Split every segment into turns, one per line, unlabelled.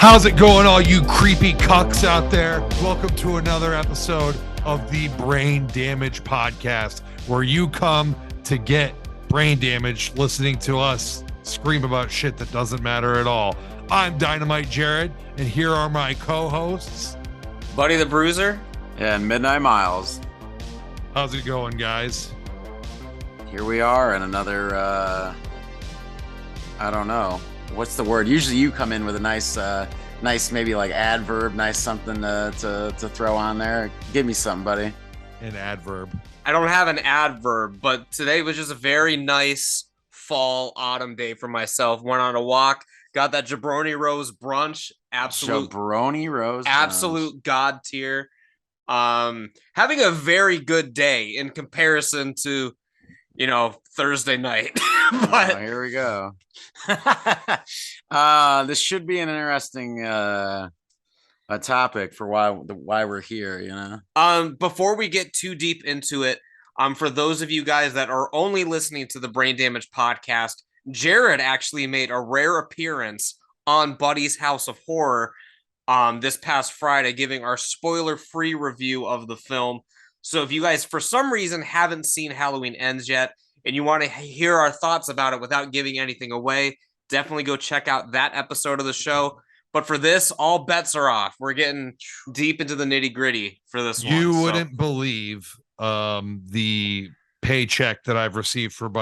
How's it going, all you creepy cucks out there? Welcome to another episode of the Brain Damage Podcast, where you come to get brain damage listening to us scream about shit that doesn't matter at all. I'm Dynamite Jarrod, and here are my co-hosts,
Buddy the Bruiser
and Midnight Miles.
How's it going, guys?
Here we are in another, I don't know. What's the word? Usually you come in with a nice maybe like adverb, nice something to throw on there. Give me something, buddy.
An adverb.
I don't have an adverb, but today was just a very nice fall autumn day for myself. Went on a walk, got that Jabroni Rose brunch. Absolute god tier. Having a very good day in comparison to, Thursday night. But
here we go. This should be an interesting a topic for why we're here,
Before we get too deep into it, for those of you guys that are only listening to the Brain Damage Podcast, Jarrod actually made a rare appearance on Buddy's House of Horror this past Friday, giving our spoiler-free review of the film. So if you guys, for some reason, haven't seen Halloween Ends yet, and you want to hear our thoughts about it without giving anything away, definitely go check out that episode of the show. But for this, all bets are off. We're getting deep into the nitty-gritty for this one.
You wouldn't believe the paycheck that I've received from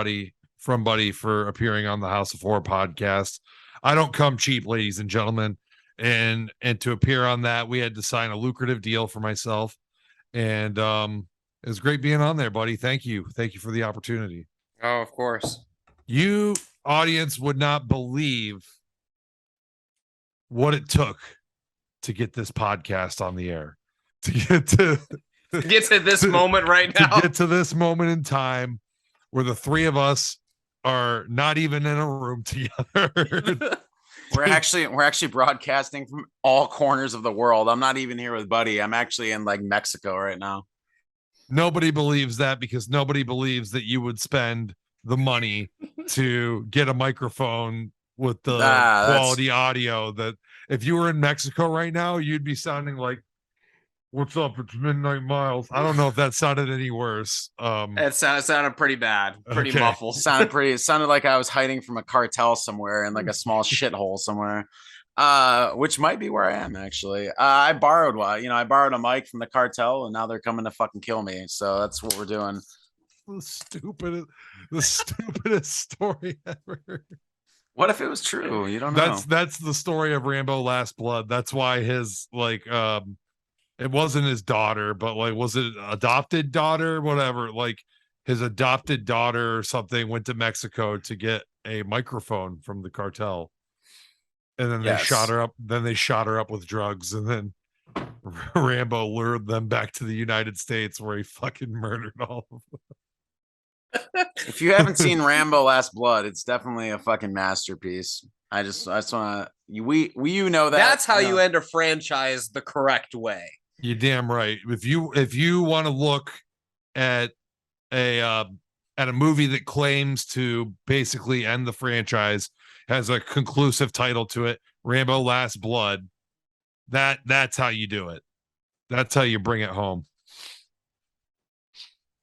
Buddy for appearing on the House of Horror podcast. I don't come cheap, ladies and gentlemen. And to appear on that, we had to sign a lucrative deal for myself. And it was great being on there, buddy. Thank you. Thank you for the opportunity.
Oh, of course.
You, audience, would not believe what it took to get this podcast on the air. To get to
this moment right now.
To get to this moment in time where the three of us are not even in a room together.
We're actually broadcasting from all corners of the world. I'm not even here with Buddy. I'm actually in like Mexico right now.
Nobody believes that, because nobody believes that you would spend the money to get a microphone with the quality audio. That if you were in Mexico right now, you'd be sounding like, "What's up? It's Midnight Miles." I don't know if that sounded any worse.
It sounded pretty bad, pretty muffled.
It sounded like I was hiding from a cartel somewhere in like a small shithole somewhere. Which might be where I am actually. I borrowed a mic from the cartel, and now they're coming to fucking kill me. So that's what we're doing.
The stupidest story ever.
What if it was true? You don't know.
That's the story of Rambo Last Blood. That's why his it wasn't his daughter, but like, was it adopted daughter? Whatever. Like his adopted daughter or something went to Mexico to get a microphone from the cartel. And then they shot her up. Then they shot her up with drugs. And then Rambo lured them back to the United States, where he fucking murdered all of them.
If you haven't seen Rambo Last Blood, it's definitely a fucking masterpiece. I just want to, you know that.
That's how you end a franchise the correct way.
You're damn right. If you want to look at a movie that claims to basically end the franchise, has a conclusive title to it, Rambo Last Blood, that's how you do it. That's how you bring it home.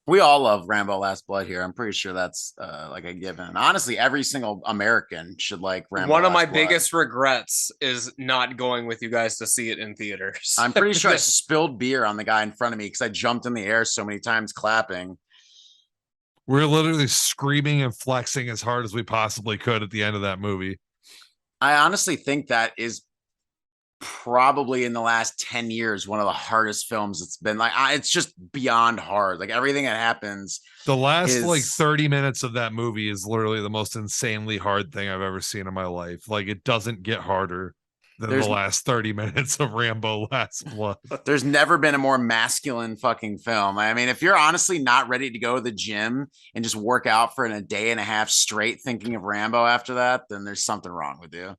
We all love Rambo Last Blood here. I'm pretty sure that's like a given. Honestly, every single American should like Rambo.
One of my
Last Blood.
biggest regrets is not going with you guys to see it in theaters.
I'm pretty sure I spilled beer on the guy in front of me because I jumped in the air so many times clapping.
We're literally screaming and flexing as hard as we possibly could at the end of that movie.
I honestly think that is probably in the last 10 years one of the hardest films it's been. Like, it's just beyond hard. Like everything that happens,
the last like 30 minutes of that movie is literally the most insanely hard thing I've ever seen in my life. Like, it doesn't get harder than the last 30 minutes of Rambo Last Blood.
There's never been a more masculine fucking film. I mean, if you're honestly not ready to go to the gym and just work out for a day and a half straight thinking of Rambo after that, then there's something wrong with you.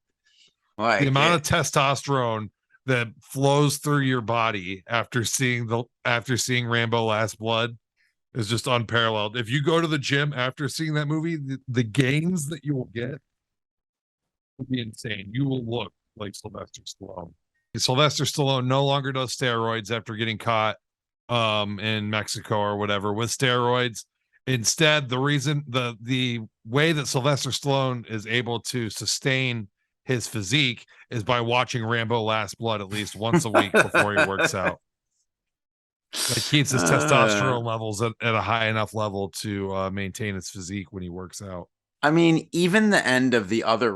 Like,
the amount of testosterone that flows through your body after seeing Rambo Last Blood is just unparalleled. If you go to the gym after seeing that movie, the gains that you will get will be insane. You will look like Sylvester Stallone. Sylvester Stallone no longer does steroids after getting caught in Mexico or whatever with steroids. Instead, the way that Sylvester Stallone is able to sustain his physique is by watching Rambo Last Blood at least once a week before he works out. That keeps his testosterone levels at a high enough level to maintain his physique when he works out.
I mean, even the end of the other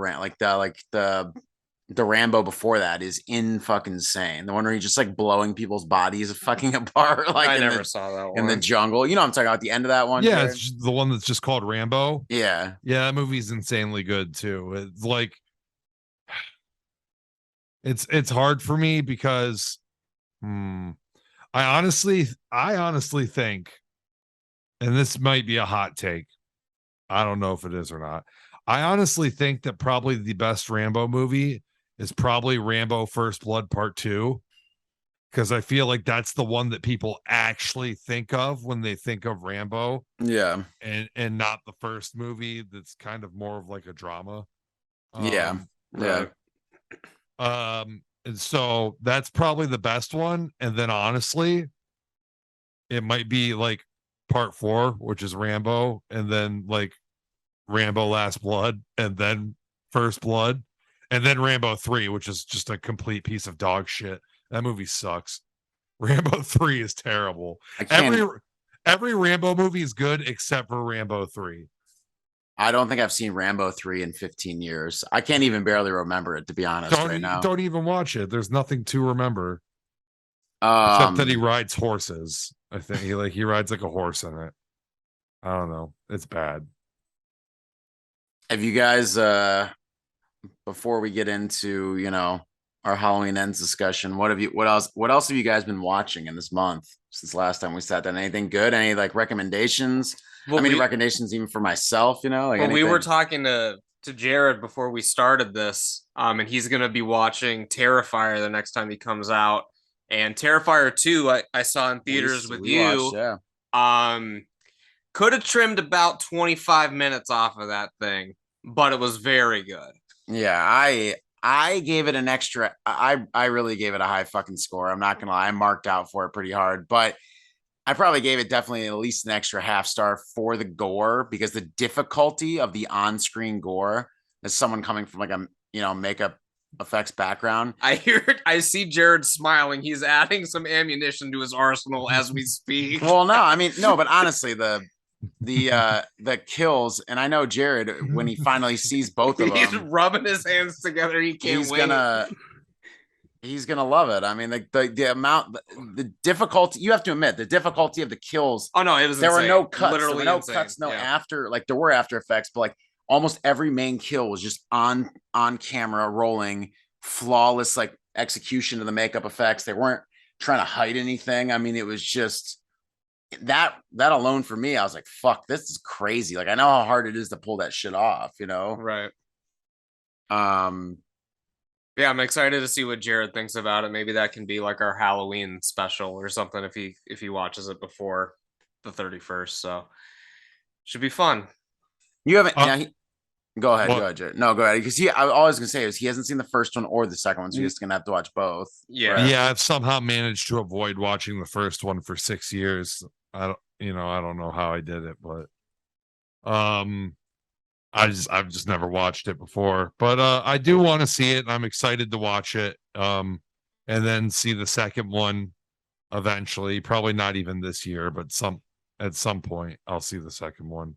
the Rambo before that is in fucking insane. The one where he's just like blowing people's bodies fucking apart. Like
I never saw that one
in the jungle. You know what I'm talking about? The end of that one.
Yeah, it's the one that's just called Rambo.
Yeah,
yeah, that movie's insanely good too. It's like it's hard for me because I honestly think, and this might be a hot take, I don't know if it is or not. I honestly think that probably the best Rambo movie is probably Rambo First Blood Part 2, because I feel like that's the one that people actually think of when they think of Rambo.
Yeah.
And not the first movie that's kind of more of like a drama.
Yeah.
And so that's probably the best one. And then honestly, it might be like Part 4, which is Rambo, and then like Rambo Last Blood, and then First Blood, and then Rambo 3, which is just a complete piece of dog shit. That movie sucks. Rambo 3 is terrible. Every Rambo movie is good except for Rambo 3.
I don't think I've seen Rambo 3 in 15 years. I can't even barely remember it, to be honest, right now.
Don't even watch it. There's nothing to remember. Except that he rides horses. I think he rides like a horse in it. I don't know. It's bad.
Have you guys before we get into, our Halloween Ends discussion, what else have you guys been watching in this month since last time we sat down? Anything good? Any like recommendations? Well, recommendations even for myself, like
we were talking to Jarrod before we started this, and he's gonna be watching Terrifier the next time he comes out. And Terrifier 2, I saw in theaters with you.
Watched, yeah.
Could have trimmed about 25 minutes off of that thing, but it was very good.
Yeah, I gave it an extra. I really gave it a high fucking score. I'm not gonna lie, I marked out for it pretty hard, but I probably gave it definitely at least an extra half star for the gore, because the difficulty of the on-screen gore, as someone coming from like a makeup effects background. I
see Jarrod smiling. He's adding some ammunition to his arsenal as we speak.
Well, no, but honestly, the kills, and I know Jarrod, when he finally sees both of them,
he's rubbing his hands together. He can't wait.
He's gonna love it. I mean, the amount, the difficulty. You have to admit the difficulty of the kills.
Oh no, it was.
There
insane.
were no cuts.
Literally
there were no
insane.
cuts. No after. Like there were after effects, but like almost every main kill was just on camera, rolling, flawless like execution of the makeup effects. They weren't trying to hide anything. I mean, it was just that alone for me. I was like, "Fuck, this is crazy." Like I know how hard it is to pull that shit off.
Right. Yeah, I'm excited to see what Jarrod thinks about it. Maybe that can be like our Halloween special or something if he watches it before the 31st. So should be fun.
You haven't go ahead, Jarrod. No, go ahead. Because all I was gonna say is he hasn't seen the first one or the second one, so he's just gonna have to watch both.
Yeah.
Right?
Yeah, I've somehow managed to avoid watching the first one for 6 years. I don't know how I did it, but I've just never watched it before, but I do want to see it. I'm excited to watch it, and then see the second one eventually. Probably not even this year, but at some point I'll see the second one.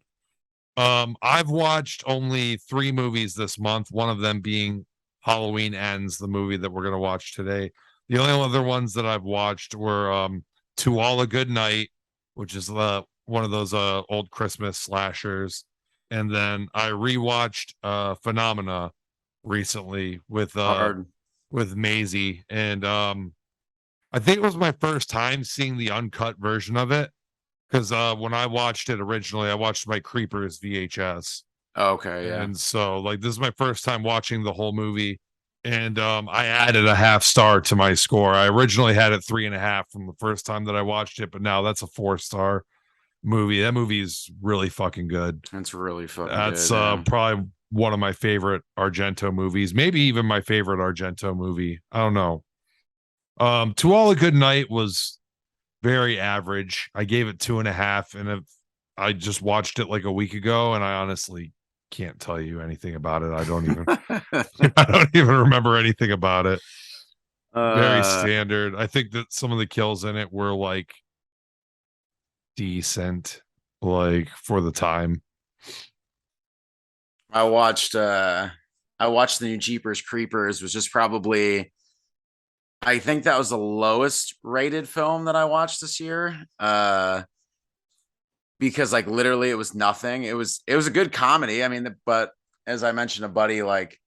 I've watched only 3 movies this month. One of them being Halloween Ends, the movie that we're gonna watch today. The only other ones that I've watched were To All a Good Night, which is one of those old Christmas slashers. And then I rewatched Phenomena recently with Maisie, and I think it was my first time seeing the uncut version of it, because when I watched it originally, I watched my Creepers VHS.
Okay, yeah.
And so like this is my first time watching the whole movie, and I added a half star to my score. I originally had it 3.5 from the first time that I watched it, but now that's a 4-star movie. That movie is really fucking good.
It's really fucking
That's
good,
probably one of my favorite Argento movies, maybe even my favorite Argento movie. I don't know. To All a Good Night was very average. I gave it 2.5, and I just watched it like a week ago, and I honestly can't tell you anything about it. I don't even I don't even remember anything about it. Very standard. I think that some of the kills in it were like decent, like for the time.
I watched the new Jeepers Creepers, which is probably, I think that was the lowest rated film that I watched this year. Because like literally it was nothing. It was a good comedy. I mean, but as I mentioned to Buddy, like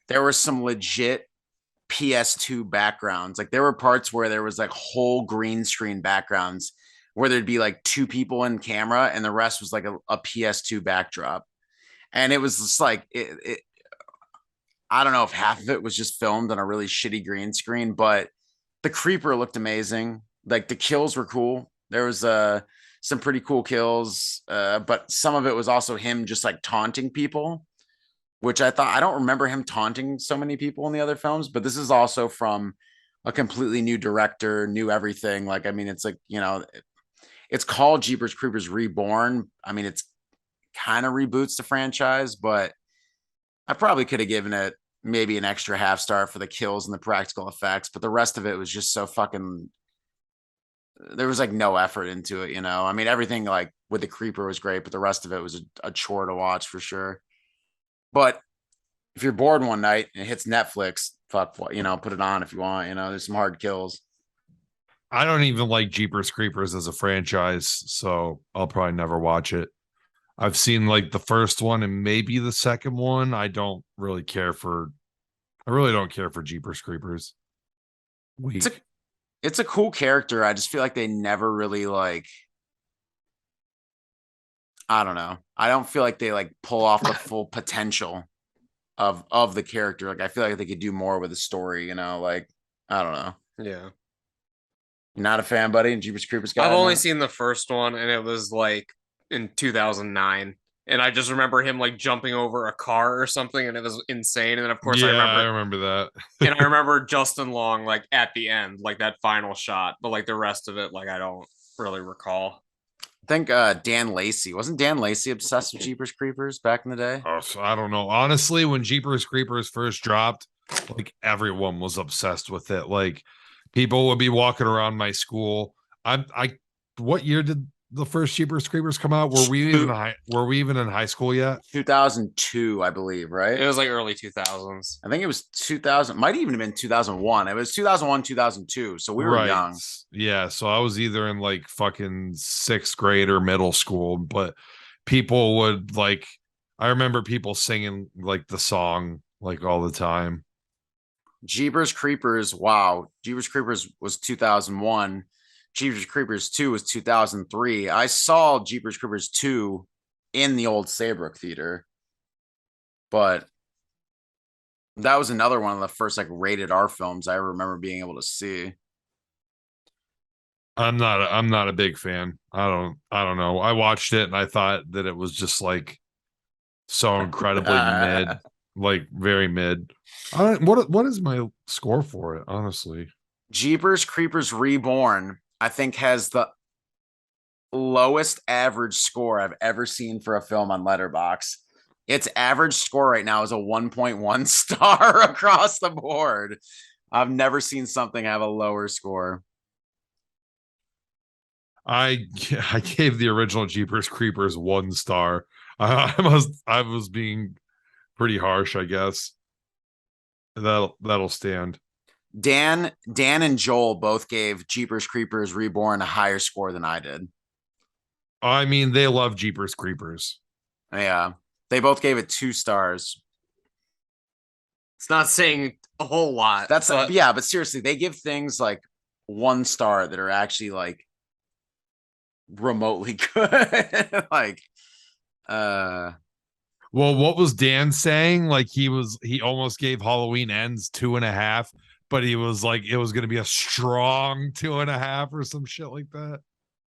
there were some legit PS2 backgrounds. Like there were parts where there was like whole green screen backgrounds where there'd be like two people in camera and the rest was like a PS2 backdrop. And it was just like I don't know if half of it was just filmed on a really shitty green screen, but the creeper looked amazing. Like the kills were cool. There was some pretty cool kills, but some of it was also him just like taunting people, which I don't remember him taunting so many people in the other films, but this is also from a completely new director, new everything. Like, I mean, it's like, it's called Jeepers Creepers Reborn. I mean, it's kind of reboots the franchise, but I probably could have given it maybe an extra half star for the kills and the practical effects, but the rest of it was just so fucking, there was like no effort into it, I mean, everything like with the creeper was great, but the rest of it was a chore to watch for sure. But if you're bored one night and it hits Netflix, fuck, put it on if you want, there's some hard kills.
I don't even like Jeepers Creepers as a franchise, so I'll probably never watch it. I've seen like the first one and maybe the second one. I really don't care for Jeepers Creepers.
It's a cool character. I just feel like they never really like, I don't know. I don't feel like they like pull off the full potential of the character. Like I feel like they could do more with the story, like I don't know.
Yeah.
You're not a fan, buddy, and Jeepers Creepers guy?
I've only seen the first one, and it was like in 2009. And I just remember him like jumping over a car or something, and it was insane. And then of course
I remember that.
And I remember Justin Long like at the end, like that final shot, but like the rest of it, like I don't really recall.
I think Dan Lacey, wasn't Dan Lacey obsessed with Jeepers Creepers back in the day?
Oh, so I don't know. Honestly, when Jeepers Creepers first dropped, like everyone was obsessed with it. Like people would be walking around my school. What year did the first Jeepers Creepers come out? Were we even in high school yet?
2002, I believe, right?
It was like early 2000s.
I think it was 2000, might even have been 2001. It was 2001, 2002. So we were young.
Yeah. So I was either in like fucking 6th grade or middle school, but people would like, I remember people singing like the song like all the time.
Jeepers Creepers. Wow. Jeepers Creepers was 2001. Jeepers Creepers 2 was 2003. I saw Jeepers Creepers 2 in the old Saybrook Theater, but that was another one of the first like rated R films I remember being able to see.
I'm not a big fan. I don't know. I watched it and I thought that it was just like so incredibly mid, like very mid. What is my score for it, honestly?
Jeepers Creepers Reborn, I think, has the lowest average score I've ever seen for a film on Letterboxd. Its average score right now is a 1.1 star across the board. I've never seen something have a lower score.
I gave the original Jeepers Creepers 1 star. I was being pretty harsh, I guess. That'll stand.
Dan and Joel both gave Jeepers Creepers Reborn a higher score than I did.
I mean, they love Jeepers Creepers.
Yeah. They both gave it 2 stars.
It's not saying a whole lot.
But seriously, they give things like 1 star that are actually like remotely good. Like
well, what was Dan saying? Like he almost gave Halloween Ends 2.5, but he was like it was gonna be a strong 2.5 or some shit like that.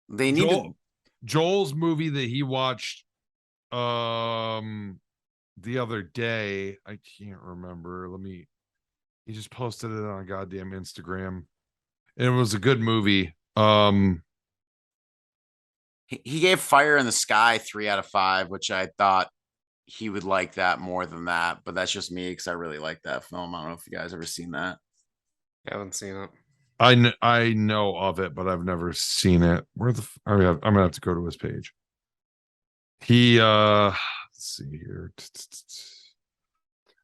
They need
Joel's movie that he watched the other day. I can't remember. He just posted it on goddamn Instagram. And it was a good movie.
He gave Fire in the Sky 3 out of 5, which I thought he would like that more than that, but that's just me because I really like that film. I don't know if you guys ever seen that.
I haven't seen it.
I know of it, but I've never seen it. I'm gonna have to go to his page. He let's see here.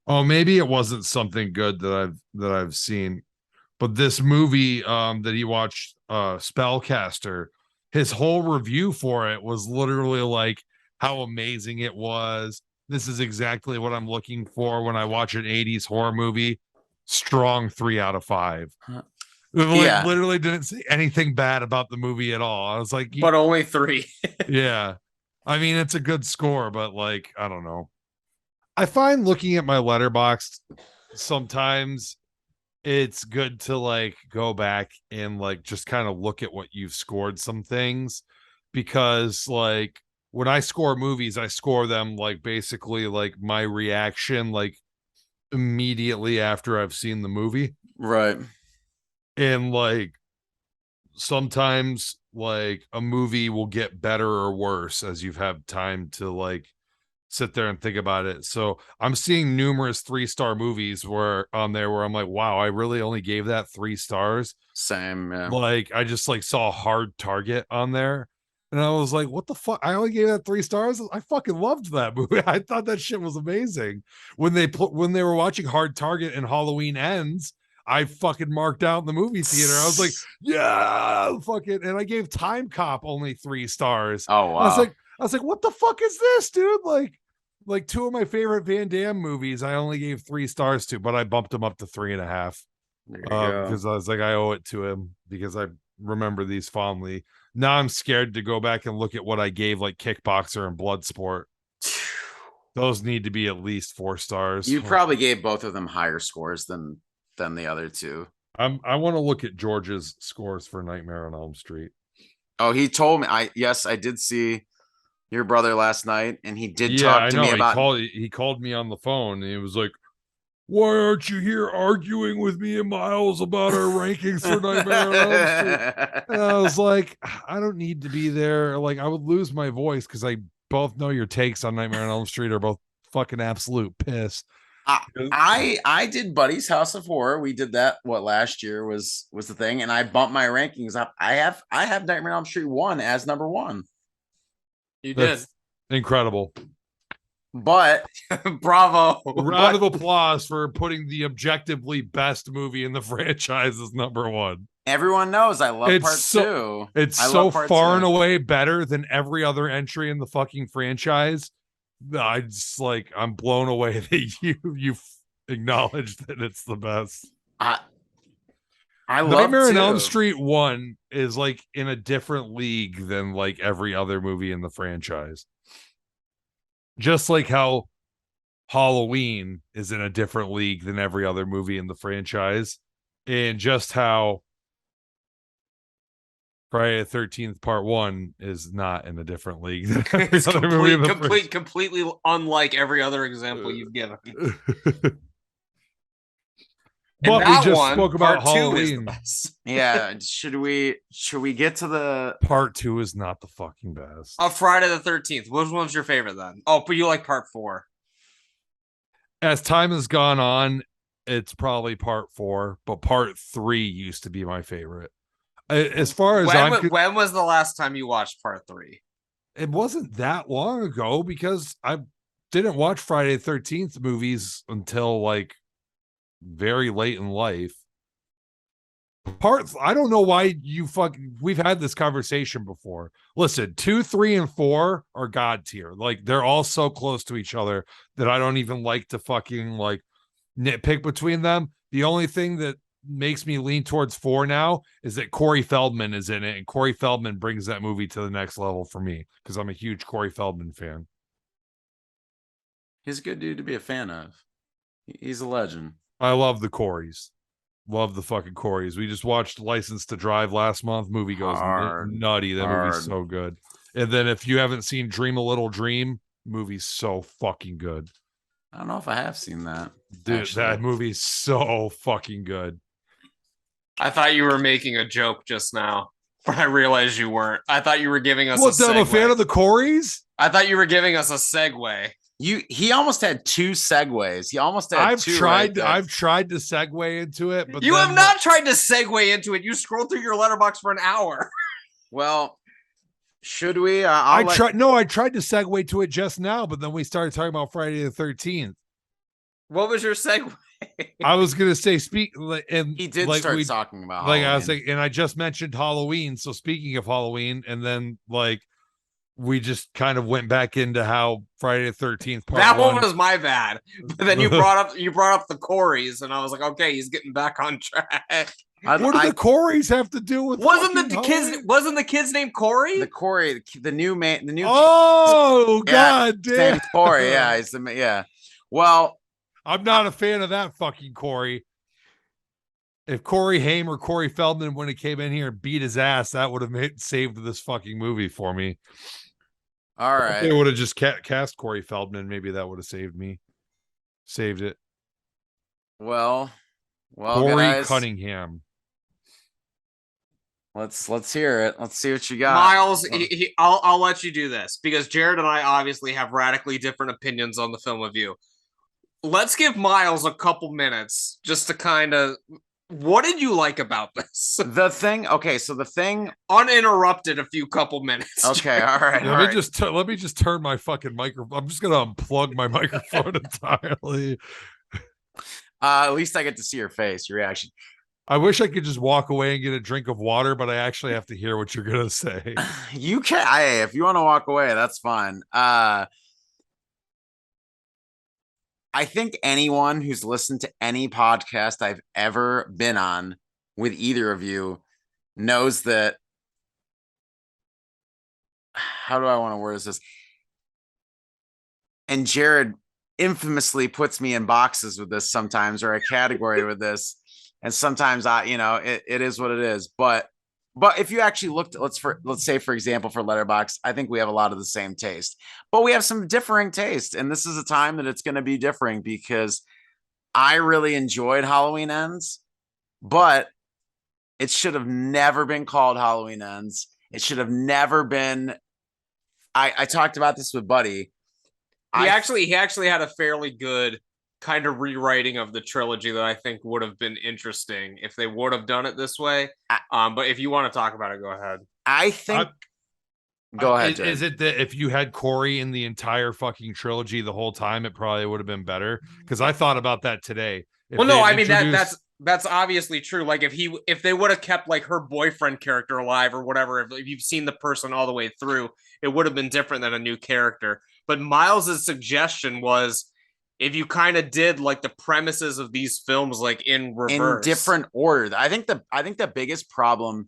Oh, maybe it wasn't something good that I've seen, but this movie that he watched, Spellcaster, his whole review for it was literally like how amazing it was. This is exactly what I'm looking for when I watch an 80s horror movie. Strong 3 out of 5.
Yeah.
Literally didn't say anything bad about the movie at all. I was like,
But only 3.
yeah. I mean, it's a good score, but like, I don't know. I find looking at my Letterboxd sometimes it's good to like go back and like just kind of look at what you've scored some things, because like when I score movies, I score them like basically like my reaction like immediately after I've seen the movie.
Right.
And like sometimes like a movie will get better or worse as you've had time to like sit there and think about it. So I'm seeing numerous 3-star movies where on there where I'm like, wow, I really only gave that 3 stars.
Same. Yeah.
Like I just like saw Hard Target on there and I was like, what the fuck? I only gave that 3 stars. I fucking loved that movie. I thought that shit was amazing. When they were watching Hard Target and Halloween Ends, I fucking marked out in the movie theater. I was like, yeah, fucking, and I gave Time Cop only 3 stars.
Oh wow.
I was like, what the fuck is this, dude? Like 2 of my favorite Van Damme movies, I only gave 3 stars to, but I bumped them up to 3.5 because I was like, I owe it to him because I remember these fondly. Now I'm scared to go back and look at what I gave like Kickboxer and Bloodsport. Those need to be at least 4 stars.
You probably gave both of them higher scores than the other two.
I want to look at George's scores for Nightmare on Elm Street.
Oh, he told me. I did see your brother last night, and he did talk to me about.
He called me on the phone, and he was like, "Why aren't you here arguing with me and Miles about our rankings for Nightmare on Elm Street?" And I was like, "I don't need to be there. Like, I would lose my voice because I both know your takes on Nightmare on Elm Street are both fucking absolute piss."
I did Buddy's House of Horror. We did that last year was the thing, and I bumped my rankings up. I have Nightmare on Elm Street 1 as number 1.
You did.
Incredible.
But
bravo.
Round of applause for putting the objectively best movie in the franchise as number 1.
Everyone knows I love part 2.
It's so far and away better than every other entry in the fucking franchise. I just like, I'm blown away that you acknowledged that it's the best.
I love
Nightmare on Elm Street 1 is like in a different league than like every other movie in the franchise. Just like how Halloween is in a different league than every other movie in the franchise, and just how Friday the 13th Part 1 is not in a different league than every
it's
other movie in the
completely unlike every other example you've given.
But we just spoke about Halloween.
Yeah, should we get to the
Part 2 is not the fucking best.
Friday the 13th. Which one's your favorite then? Oh, but you like Part 4.
As time has gone on, it's probably Part 4, but Part 3 used to be my favorite. As far as
when was the last time you watched Part 3?
It wasn't that long ago because I didn't watch Friday the 13th movies until like very late in life. I don't know why we've had this conversation before. Listen, 2, 3, and 4 are God tier. Like they're all so close to each other that I don't even like to fucking like nitpick between them. The only thing that makes me lean towards 4 now is that Corey Feldman is in it, and Corey Feldman brings that movie to the next level for me because I'm a huge Corey Feldman fan.
He's a good dude to be a fan of. He's a legend.
I love the Coreys. Love the fucking Coreys. We just watched License to Drive last month. Movie goes nutty. That movie's so good. And then if you haven't seen Dream a Little Dream, movie's so fucking good.
I don't know if I have seen that.
Dude,
actually.
that movie's so fucking good.
I thought you were making a joke just now, but I realized you weren't. I thought you were giving us
What,
a
I'm a fan
segue.
of the Coreys?
I thought you were giving us a segue.
He almost had 2 segues. He almost had
I've
2
tried
right
I've tried to segue into it, but
You
then,
have not tried to segue into it. You scrolled through your letterbox for an hour.
Well, should we?
I tried to segue to it just now, but then we started talking about Friday the 13th.
What was your segue?
I was gonna say and
he did
like
start talking about
like
Halloween.
I was like, and I just mentioned Halloween. So speaking of Halloween, and then like we just kind of went back into how Friday the 13th part
That
one
one was my bad. But then you brought up the Coreys, and I was like, okay, he's getting back on track.
what do the Coreys have to do with
Wasn't the
Halloween?
kid's name Corey?
The Corey, the new man, the new
Oh
yeah,
god
his
damn.
name's Corey. Yeah, he's the yeah. Well,
I'm not a fan of that fucking Corey. If Corey Haim or Corey Feldman when he came in here and beat his ass, that would have saved this fucking movie for me.
all right.
If they would have just cast Corey Feldman, maybe that would have saved it.
Well,
Corey
guys,
Cunningham.
let's hear it. Let's see what you got,
Miles. I'll let you do this because Jarrod and I obviously have radically different opinions on the film of you. Let's give Miles a couple minutes just to kind of. What did you like about this?
The thing. Okay, so the thing.
Uninterrupted, a few couple minutes.
Okay, all right.
Let me just turn my fucking microphone. I'm just gonna unplug my microphone entirely.
At least I get to see your face, your reaction.
I wish I could just walk away and get a drink of water, but I actually have to hear what you're gonna say.
You can. If you want to walk away, that's fine. I think anyone who's listened to any podcast I've ever been on with either of you knows that. How do I want to word this? And Jarrod infamously puts me in boxes with this sometimes, or a category with this. And sometimes it is what it is. But if you actually looked, let's say, for example, for Letterboxd, I think we have a lot of the same taste, but we have some differing taste. And this is a time that it's going to be differing because I really enjoyed Halloween Ends, but it should have never been called Halloween Ends. It should have never been. I talked about this with Buddy.
He actually had a fairly good kind of rewriting of the trilogy that I think would have been interesting if they would have done it this way. But if you want to talk about it, go ahead.
I think. Go ahead.
Is it that if you had Corey in the entire fucking trilogy the whole time, it probably would have been better? Because I thought about that today.
Well, no, I mean that's obviously true. Like if they would have kept like her boyfriend character alive or whatever, if you've seen the person all the way through, it would have been different than a new character. But Miles's suggestion was if you kind of did like the premises of these films like in reverse,
in different order. I think the biggest problem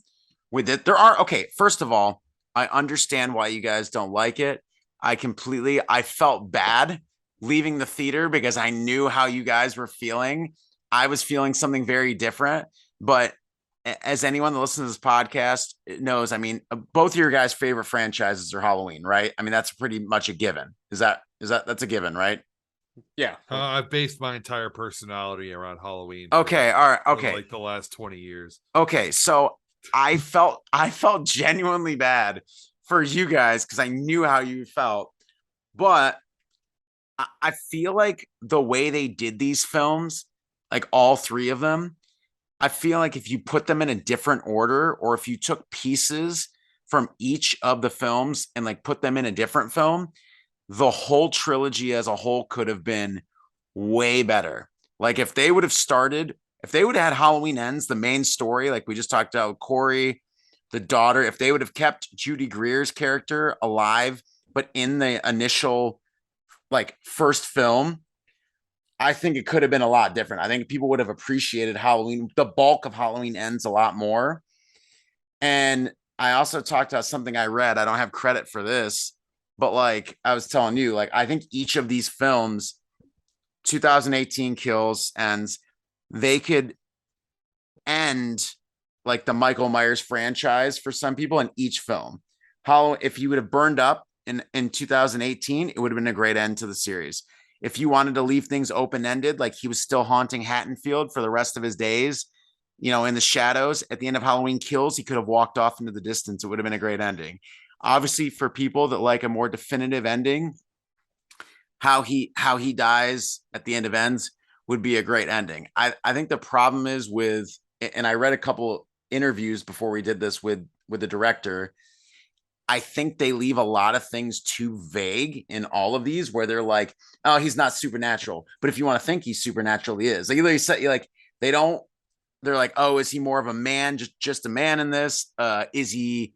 with it, first of all, I understand why you guys don't like it. I felt bad leaving the theater because I knew how you guys were feeling. I was feeling something very different, but as anyone that listens to this podcast knows, I mean, both of your guys' favorite franchises are Halloween, right? I mean, that's pretty much a given. That's a given, right?
Yeah.
I've based my entire personality around Halloween.
Okay. All right. Okay.
Like the last 20 years.
Okay. So I felt genuinely bad for you guys because I knew how you felt, but I feel like the way they did these films, like all 3 of them, I feel like if you put them in a different order, or if you took pieces from each of the films and like put them in a different film, the whole trilogy as a whole could have been way better. Like if they would have had Halloween Ends, the main story, like we just talked about Corey, the daughter, if they would have kept Judy Greer's character alive, but in the initial like first film, I think it could have been a lot different. I think people would have appreciated Halloween, the bulk of Halloween Ends, a lot more. And I also talked about something I read. I don't have credit for this, but like I was telling you, like I think each of these films, 2018 Kills Ends, they could end like the Michael Myers franchise for some people in each film. If you would have burned up in 2018, it would have been a great end to the series. if you wanted to leave things open-ended, like he was still haunting Haddonfield for the rest of his days, in the shadows at the end of Halloween Kills, he could have walked off into the distance. It would have been a great ending. Obviously, for people that like a more definitive ending, how he dies at the end of Ends would be a great ending. I think the problem is with, and I read a couple interviews before we did this with the director. I think they leave a lot of things too vague in all of these, where they're like, "Oh, he's not supernatural," but if you want to think he's supernatural, he is. Like you said, like they don't. They're like, "Oh, is he more of a man, just a man in this? Is he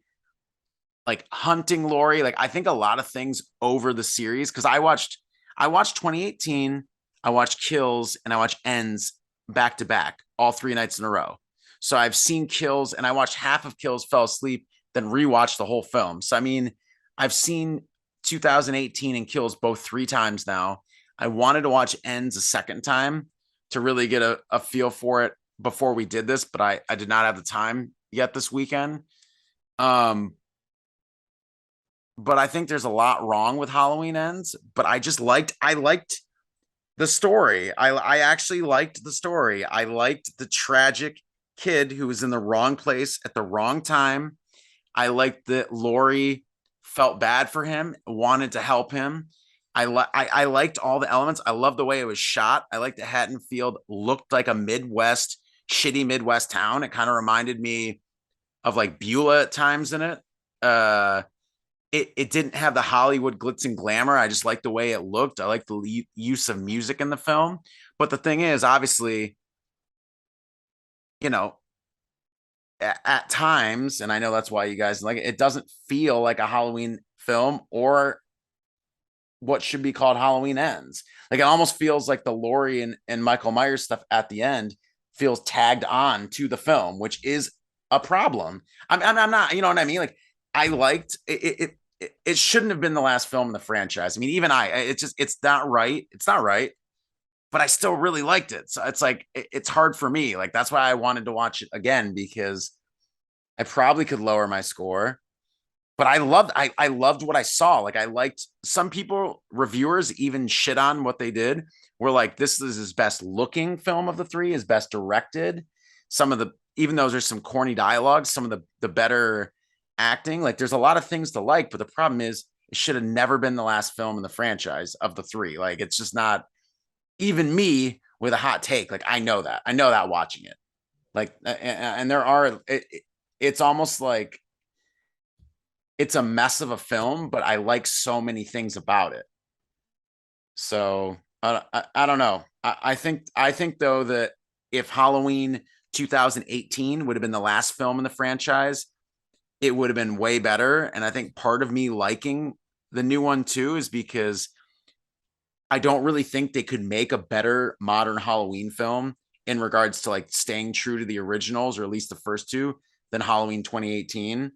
like hunting Laurie?" Like I think a lot of things over the series, because I watched 2018, I watched Kills, and I watched Ends back to back, all 3 nights in a row. So I've seen Kills, and I watched half of Kills, fell asleep, then rewatched the whole film. So I mean, I've seen 2018 and Kills both 3 times now. I wanted to watch Ends a second time to really get a feel for it before we did this, but I did not have the time yet this weekend. But I think there's a lot wrong with Halloween Ends, but I liked the story. I actually liked the story. I liked the tragic kid who was in the wrong place at the wrong time. I liked that Laurie felt bad for him, wanted to help him. I liked all the elements. I love the way it was shot. I liked that Haddonfield looked like a shitty Midwest town. It kind of reminded me of like Beulah at times in it. It didn't have the Hollywood glitz and glamour. I just liked the way it looked. I liked the use of music in the film. But the thing is, obviously, at times, and I know that's why you guys like it, it doesn't feel like a Halloween film or what should be called Halloween Ends. Like it almost feels like the Laurie and Michael Myers stuff at the end feels tagged on to the film, which is a problem. I'm not, you know what I mean? Like I liked it. It shouldn't have been the last film in the franchise. I mean, even it's not right. It's not right, but I still really liked it. So it's like, it's hard for me. Like, that's why I wanted to watch it again, because I probably could lower my score, but I loved what I saw. Like I liked, some people, reviewers even shit on what they did. Were like, this is his best looking film of the 3, his best directed. Even though there's some corny dialogue, some of the better acting, like there's a lot of things to like, but the problem is it should have never been the last film in the franchise of the 3. Like it's just not, even me with a hot take. Like I know that watching it, like, and it's almost like it's a mess of a film, but I like so many things about it. So I don't know. I think though that if Halloween 2018 would have been the last film in the franchise, it would have been way better. And I think part of me liking the new one too is because I don't really think they could make a better modern Halloween film in regards to like staying true to the originals, or at least the first 2, than Halloween 2018.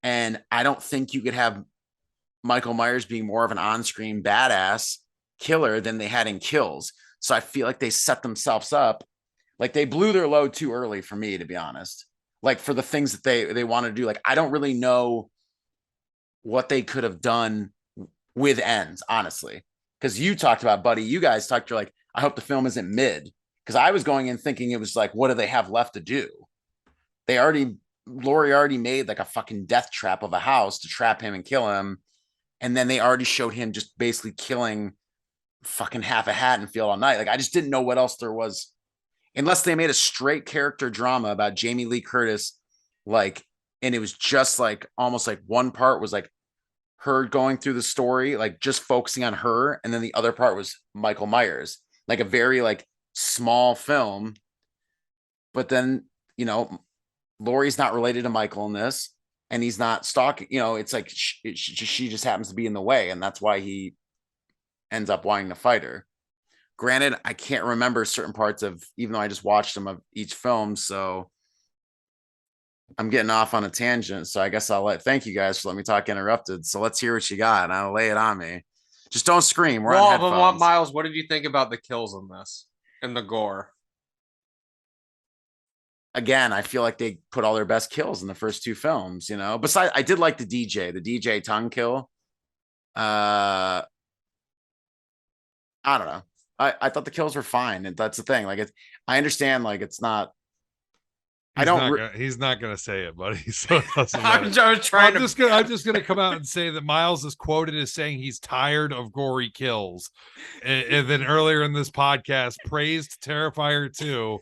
And I don't think you could have Michael Myers being more of an on-screen badass killer than they had in Kills. So I feel like they set themselves up, like they blew their load too early for me, to be honest. Like for the things that they want to do, like I don't really know what they could have done with Ends, honestly. Because you talked about, buddy, you guys talked, you're like, I hope the film isn't mid. Because I was going in thinking it was like, what do they have left to do? Laurie already made like a fucking death trap of a house to trap him and kill him. And then they already showed him just basically killing fucking half a Haddonfield all night. Like I just didn't know what else there was, unless they made a straight character drama about Jamie Lee Curtis. Like, and it was just like, almost like one part was like her going through the story, like just focusing on her. And then the other part was Michael Myers, like a very like small film. But then, Laurie's not related to Michael in this, and he's not stalking, it's like she just happens to be in the way. And that's why he ends up wanting to fight her. Granted, I can't remember certain parts of, even though I just watched them, of each film. So I'm getting off on a tangent. So I guess thank you guys for letting me talk interrupted. So let's hear what you got, and I'll lay it on me. Just don't scream. We're on headphones.
But Miles, what did you think about the kills in this and the gore?
Again, I feel like they put all their best kills in the first 2 films, Besides, I did like the DJ tongue kill. I don't know. I thought the kills were fine, and that's the thing. Like, I understand. Like, it's not. I don't.
He's not gonna say it, buddy. So it doesn't
I'm
matter.
just trying to.
I'm just gonna come out and say that Miles is quoted as saying he's tired of gory kills, and then earlier in this podcast praised Terrifier 2.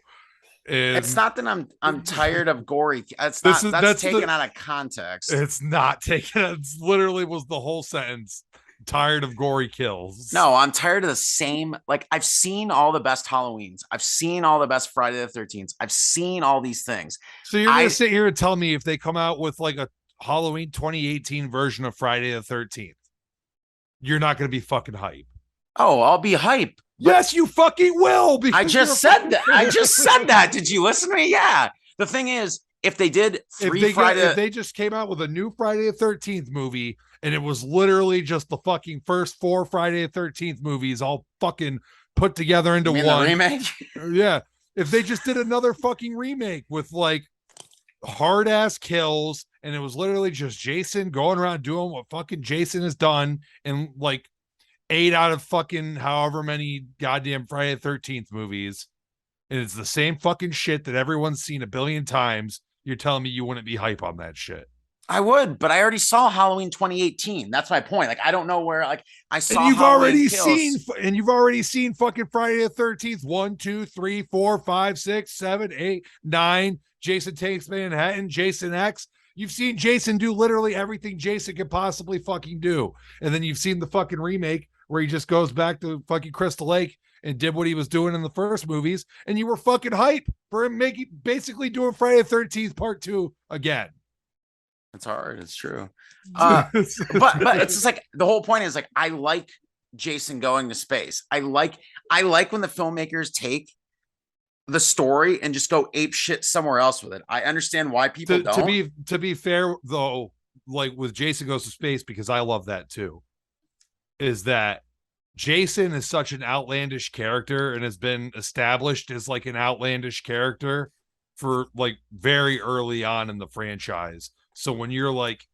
It's not that I'm tired of gory. That's taken out of context.
It's not taken. It's literally was the whole sentence. Tired of gory kills.
No, I'm tired of the same. Like, I've seen all the best Halloweens. I've seen all the best Friday the 13th. I've seen all these things.
So you're gonna sit here and tell me if they come out with like a Halloween 2018 version of Friday the 13th, you're not gonna be fucking hype?
Oh, I'll be hype.
Yes, you fucking will.
I just said that. I just said that. Did you listen to me? Yeah. The thing is, if they did
if they just came out with a new Friday the 13th movie and it was literally just the fucking first 4 Friday the 13th movies all fucking put together into one
remake.
Yeah. If they just did another fucking remake with like hard ass kills and it was literally just Jason going around doing what fucking Jason has done in like 8 out of fucking however many goddamn Friday the 13th movies, and it's the same fucking shit that everyone's seen a billion times, you're telling me you wouldn't be hype on that shit?
I would, but I already saw Halloween 2018. That's my point. Like, I don't know where, like, I saw.
And you've already seen fucking Friday the 13th 1, 2, 3, 4, 5, 6, 7, 8, 9. Jason Takes Manhattan, Jason X. You've seen Jason do literally everything Jason could possibly fucking do. And then you've seen the fucking remake where he just goes back to fucking Crystal Lake and did what he was doing in the first movies. And you were fucking hype for him basically doing Friday the 13th part 2 again.
It's hard. It's true. But it's just like, the whole point is like, I like Jason going to space. I like when the filmmakers take the story and just go ape shit somewhere else with it. I understand why people don't.
To be fair though, like with Jason Goes to Space, because I love that too, is that Jason is such an outlandish character and has been established as like an outlandish character for like very early on in the franchise. So when you're like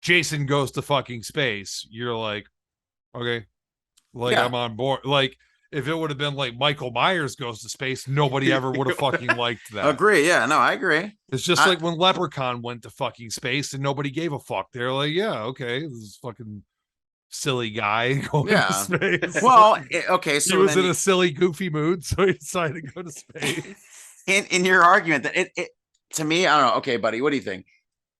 Jason Goes to fucking space, you're like, okay, like I'm on board. Like if it would have been like Michael Myers Goes to Space, nobody ever would have fucking liked that.
Agree. Yeah, no, I agree.
It's just like when Leprechaun went to fucking space and nobody gave a fuck. They're like, yeah, okay, this is fucking silly guy going to space.
Well, okay, so
he was in a silly, goofy mood, so he decided to go to space.
In your argument that it to me, I don't know. Okay, buddy, what do you think?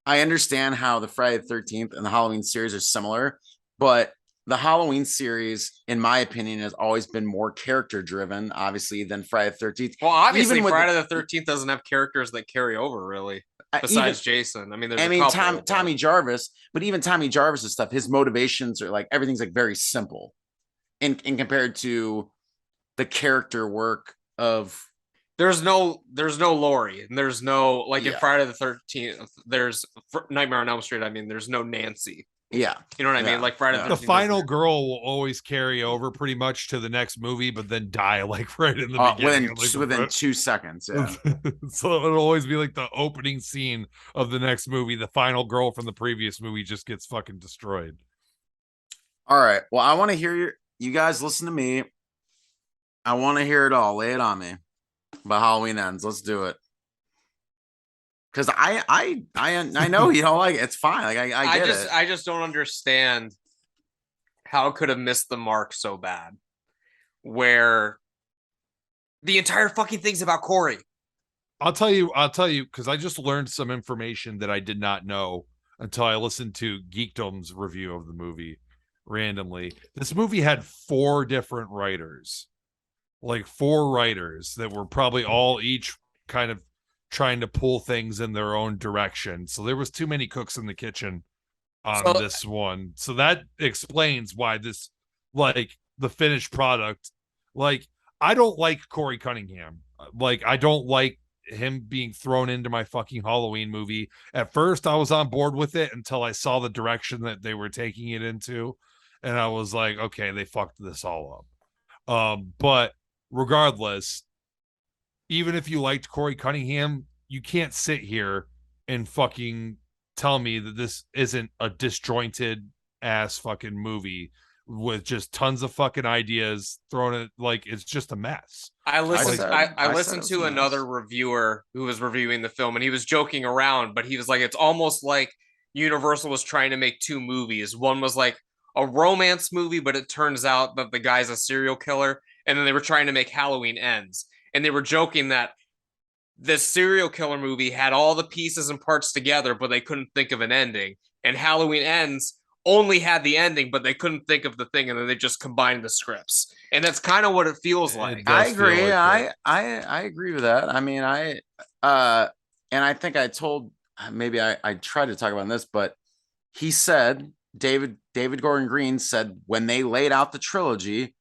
I understand how the Friday the 13th and the Halloween series are similar, but the Halloween series, in my opinion, has always been more character driven, obviously, than Friday the 13th.
Well, obviously, Friday the 13th doesn't have characters that carry over, really. Besides Jason, I mean,
Tommy Jarvis, but even Tommy Jarvis's stuff, his motivations are like everything's like very simple, in compared to the character work of.
There's no Laurie, and there's no in Friday the 13th. There's Nightmare on Elm Street. I mean, there's no Nancy.
Yeah,
you know what I mean. Like Friday
the final girl will always carry over pretty much to the next movie, but then die like right in the beginning,
within 2 seconds. Yeah,
so it'll always be like the opening scene of the next movie. The final girl from the previous movie just gets fucking destroyed.
All right. Well, I want to hear you guys listen to me. I want to hear it all. Lay it on me. But Halloween Ends. Let's do it. Because I know you don't like it. It's fine. Like I get it.
I just don't understand how it could have missed the mark so bad. Where the entire fucking thing's about Corey.
I'll tell you, because I just learned some information that I did not know until I listened to Geekdom's review of the movie randomly. This movie had 4 different writers. Like 4 writers that were probably all each kind of trying to pull things in their own direction. So there was too many cooks in the kitchen on this one. So that explains why this, like the finished product, like I don't like Corey Cunningham. Like I don't like him being thrown into my fucking Halloween movie. At first I was on board with it until I saw the direction that they were taking it into. And I was like, okay, they fucked this all up. But regardless, even if you liked Corey Cunningham, you can't sit here and fucking tell me that this isn't a disjointed ass fucking movie. with just tons of fucking ideas thrown in. Like, it's just a mess.
I listened. I
said
listened
it was
to
a mess.
another reviewer who was reviewing the film, and he was joking around, but he was like, "It's almost like Universal was trying to make two movies. One was like a romance movie, but it turns out that the guy's a serial killer, and then they were trying to make Halloween Ends, and they were joking that this serial killer movie had all the pieces and parts together, but they couldn't think of an ending, and Halloween Ends only had the ending, but they couldn't think of the thing, and then they just combined the scripts, and that's kind of what it feels like.
I
does feel
agree.
like
I agree with that. I mean, and I think I told maybe I tried to talk about this, but he said David Gordon Green said when they laid out the trilogy,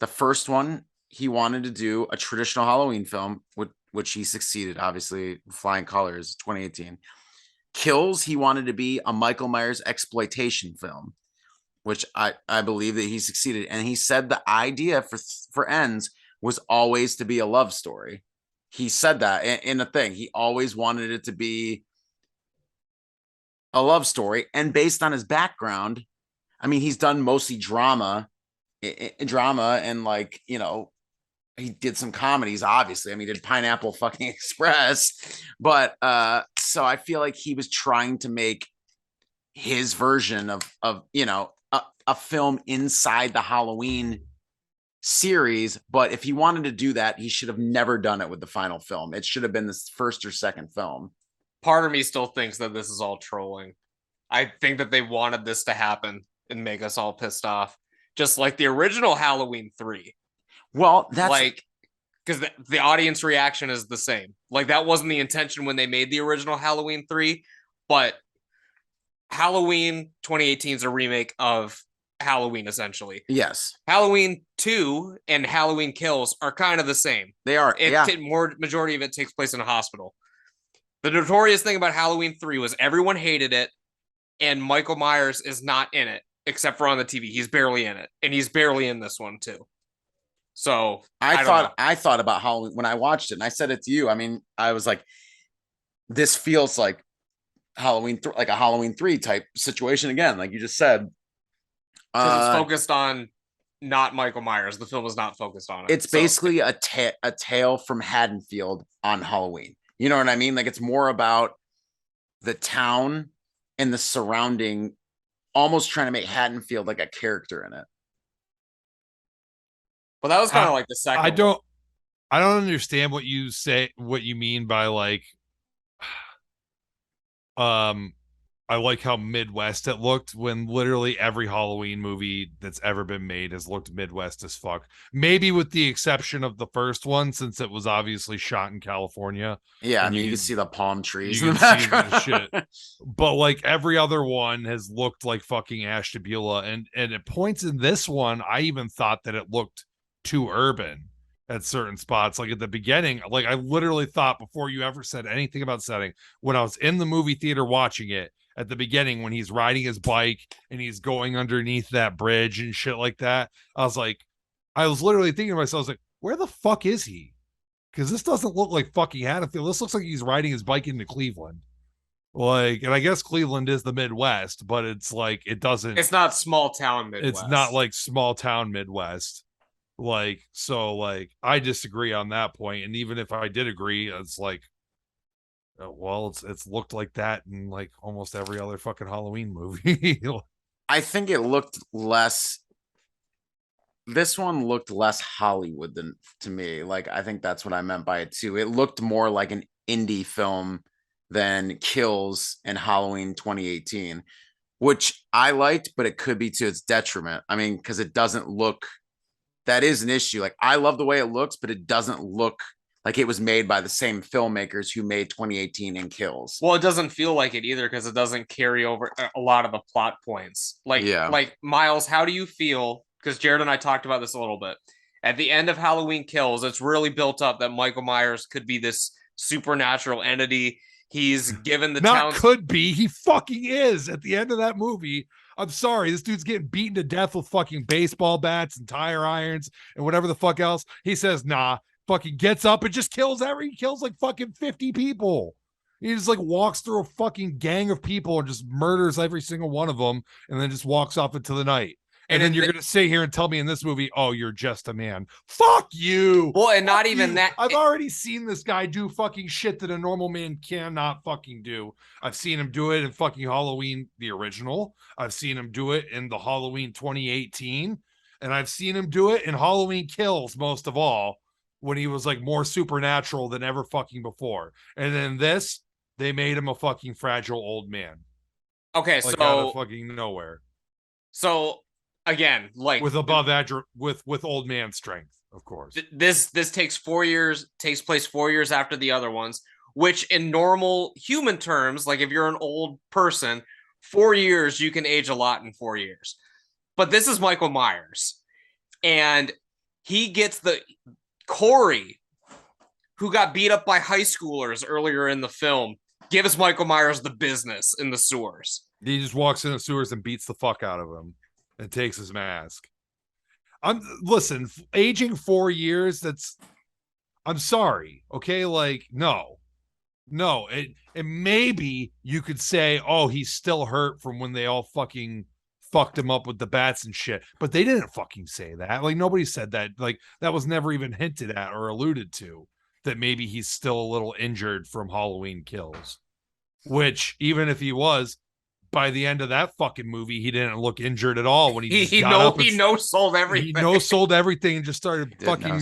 the first one he wanted to do a traditional Halloween film, which he succeeded, obviously, Flying Colors, 2018. Kills, he wanted to be a Michael Myers exploitation film, which I believe that he succeeded. And he said the idea for Ends was always to be a love story. He said that in a thing. He always wanted it to be a love story. And based on his background, I mean, he's done mostly drama and like, you know, he did some comedies, obviously. I mean, he did Pineapple fucking Express. But so I feel like he was trying to make his version of you know, a film inside the Halloween series. But if he wanted to do that, he should have never done it with the final film. It should have been the first or second film.
Part of me still thinks that this is all trolling. I think that they wanted this to happen and make us all pissed off, just like the original Halloween 3.
Well, that's
like, because the audience reaction is the same. Like, that wasn't the intention when they made the original Halloween 3, but Halloween 2018 is a remake of Halloween, essentially.
Yes.
Halloween 2 and Halloween Kills are kind of the same.
They are.
Majority of it takes place in a hospital. The notorious thing about Halloween 3 was everyone hated it, and Michael Myers is not in it, except for on the TV. He's barely in it, and he's barely in this one, too. So
I thought about Halloween when I watched it, and I said it to you. I mean, I was like, this feels like Halloween, like a Halloween 3 type situation again, like you just said.
Because it's focused on not Michael Myers. The film is not focused on it.
It's basically a tale from Haddonfield on Halloween. You know what I mean? Like, it's more about the town and the surrounding, almost trying to make Haddonfield like a character in it.
Well, that was kind of like the second.
I don't understand what you mean by like, I like how Midwest it looked when literally every Halloween movie that's ever been made has looked Midwest as fuck. Maybe with the exception of the first one, since it was obviously shot in California.
Yeah, I mean, you can see the palm trees.
You can see the shit. But like every other one has looked like fucking Ashtabula. And at points in this one, I even thought that it looked too urban at certain spots. Like at the beginning, like I literally thought before you ever said anything about setting, when I was in the movie theater watching it, at the beginning when he's riding his bike and he's going underneath that bridge and shit like that, I was literally thinking to myself, I was like, where the fuck is he? Because this doesn't look like fucking Haddonfield. This looks like he's riding his bike into Cleveland. Like, and I guess Cleveland is the Midwest, but it's like, it's
not small town Midwest.
It's not like small town Midwest. Like, so like, I disagree on that point. And even if I did agree, it's like, well, it's looked like that in like almost every other fucking Halloween movie.
I think it looked less. This one looked less Hollywood than to me. Like, I think that's what I meant by it too. It looked more like an indie film than Kills and Halloween 2018, which I liked, but it could be to its detriment. I mean, because it doesn't look. That is an issue. Like, I love the way it looks, but it doesn't look like it was made by the same filmmakers who made 2018 and Kills.
Well, it doesn't feel like it either because it doesn't carry over a lot of the plot points. Like Miles, how do you feel? Because Jarrod and I talked about this a little bit. At the end of Halloween Kills, it's really built up that Michael Myers could be this supernatural entity. He's given the town.
Could be. He fucking is at the end of that movie. I'm sorry. This dude's getting beaten to death with fucking baseball bats and tire irons and whatever the fuck else. He says, nah. Fucking gets up and just kills like fucking 50 people. He just like walks through a fucking gang of people and just murders every single one of them and then just walks off into the night. And then you're going to sit here and tell me in this movie, oh, you're just a man. Fuck you.
Well, and
Fuck
not even
you.
that.
I've already seen this guy do fucking shit that a normal man cannot fucking do. I've seen him do it in fucking Halloween, the original. I've seen him do it in the Halloween 2018. And I've seen him do it in Halloween Kills, most of all, when he was like more supernatural than ever fucking before. And then this, they made him a fucking fragile old man.
Okay,
like
so
out of fucking nowhere.
So again, like
with above average, with old man strength, of course.
This takes 4 years, takes place 4 years after the other ones, which in normal human terms, like if you're an old person, 4 years, you can age a lot in 4 years. But this is Michael Myers. And he gets Corey, who got beat up by high schoolers earlier in the film, gives Michael Myers the business in the sewers.
He just walks in the sewers and beats the fuck out of him and takes his mask. Listen, aging 4 years, I'm sorry. Okay. Like, no, it maybe you could say, oh, he's still hurt from when they all fucking fucked him up with the bats and shit, but they didn't fucking say that. Like, nobody said that. Like, that was never even hinted at or alluded to, that maybe he's still a little injured from Halloween Kills, which even if he was, by the end of that fucking movie, he didn't look injured at all when he
no-sold everything.
He no-sold everything and just started fucking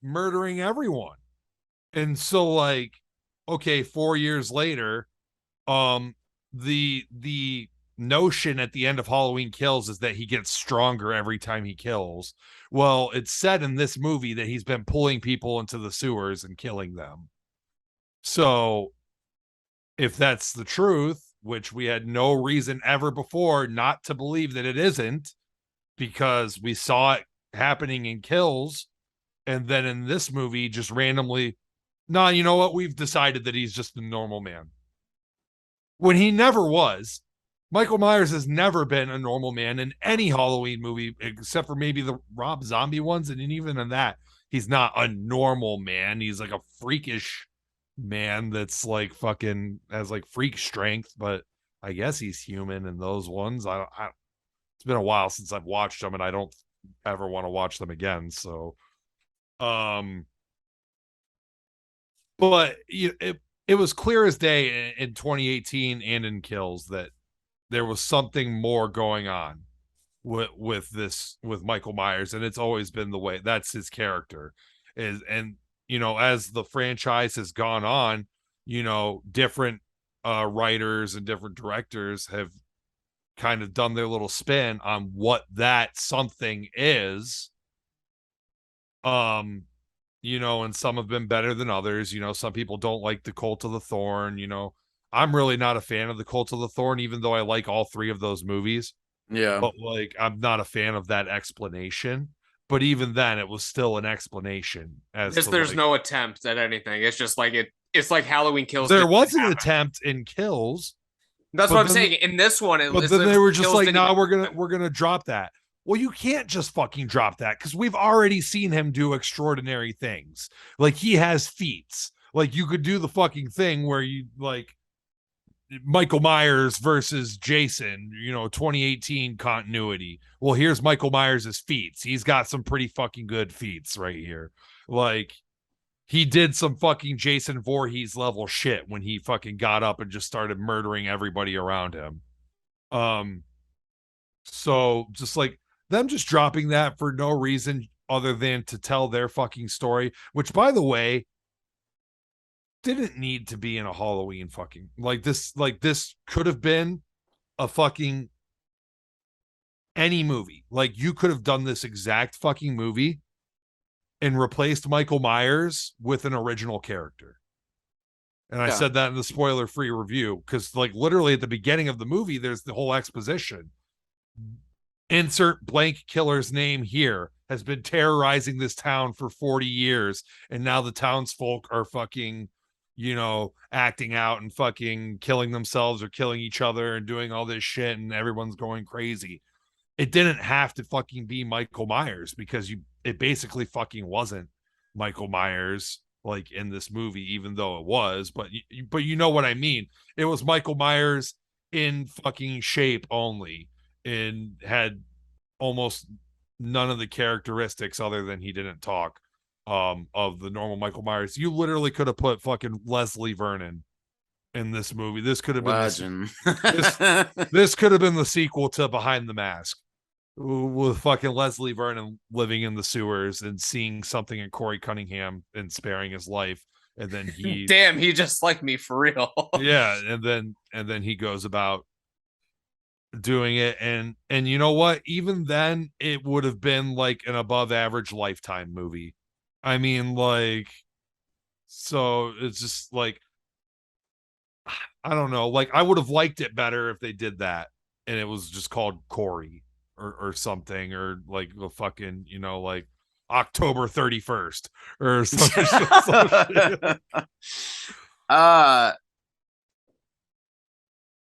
murdering everyone. And so, like, okay, 4 years later, the notion at the end of Halloween Kills is that he gets stronger every time he kills. Well, it's said in this movie that he's been pulling people into the sewers and killing them. So if that's the truth, which we had no reason ever before not to believe that it isn't, because we saw it happening in Kills, and then in this movie just randomly, nah, you know what, we've decided that he's just a normal man, when he never was. Michael Myers has never been a normal man in any Halloween movie except for maybe the Rob Zombie ones, and even in that, he's not a normal man. He's like a freakish man that's like fucking has like freak strength, but I guess he's human in those ones. It's been a while since I've watched them, and I don't ever want to watch them again. So, but it was clear as day in 2018 and in Kills that there was something more going on with Michael Myers, and it's always been the way. That's his character and as the franchise has gone on, different writers and different directors have kind of done their little spin on what that something is. And some have been better than others. Some people don't like the Cult of the Thorn. I'm really not a fan of the Cult of the Thorn, even though I like all three of those movies.
Yeah.
But like, I'm not a fan of that explanation. But even then, it was still an explanation.
There's no attempt at anything. It's just like it's like Halloween Kills.
There was an attempt in Kills.
That's what I'm saying. In this one,
but then they were just like, "No, we're gonna drop that." Well, you can't just fucking drop that, because we've already seen him do extraordinary things. Like, he has feats. Like, you could do the fucking thing where you like Michael Myers versus Jason, 2018 continuity. Well, here's Michael Myers' feats. He's got some pretty fucking good feats right here. Like, he did some fucking Jason Voorhees level shit when he fucking got up and just started murdering everybody around him. So just like them just dropping that for no reason other than to tell their fucking story, which, by the way, didn't need to be in a Halloween fucking this could have been a fucking any movie. Like, you could have done this exact fucking movie and replaced Michael Myers with an original character. And I said that in the spoiler-free review, because like literally at the beginning of the movie, there's the whole exposition. Insert blank killer's name here has been terrorizing this town for 40 years. And now the townsfolk are fucking, acting out and fucking killing themselves or killing each other and doing all this shit, and everyone's going crazy. It didn't have to fucking be Michael Myers, because it basically fucking wasn't Michael Myers like in this movie, even though it was, but you know what I mean. It was Michael Myers in fucking shape only, and had almost none of the characteristics other than he didn't talk of the normal Michael Myers. You literally could have put fucking Leslie Vernon in this movie. This could have been this could have been the sequel to Behind the Mask, with fucking Leslie Vernon living in the sewers and seeing something in Corey Cunningham and sparing his life, and then he
damn, he just like me for real.
yeah, and then he goes about doing it, and you know what, even then it would have been like an above average Lifetime movie. I mean, like, so it's just like, I don't know, like I would have liked it better if they did that and it was just called Corey or something, or like the fucking, you know, like October 31st or something.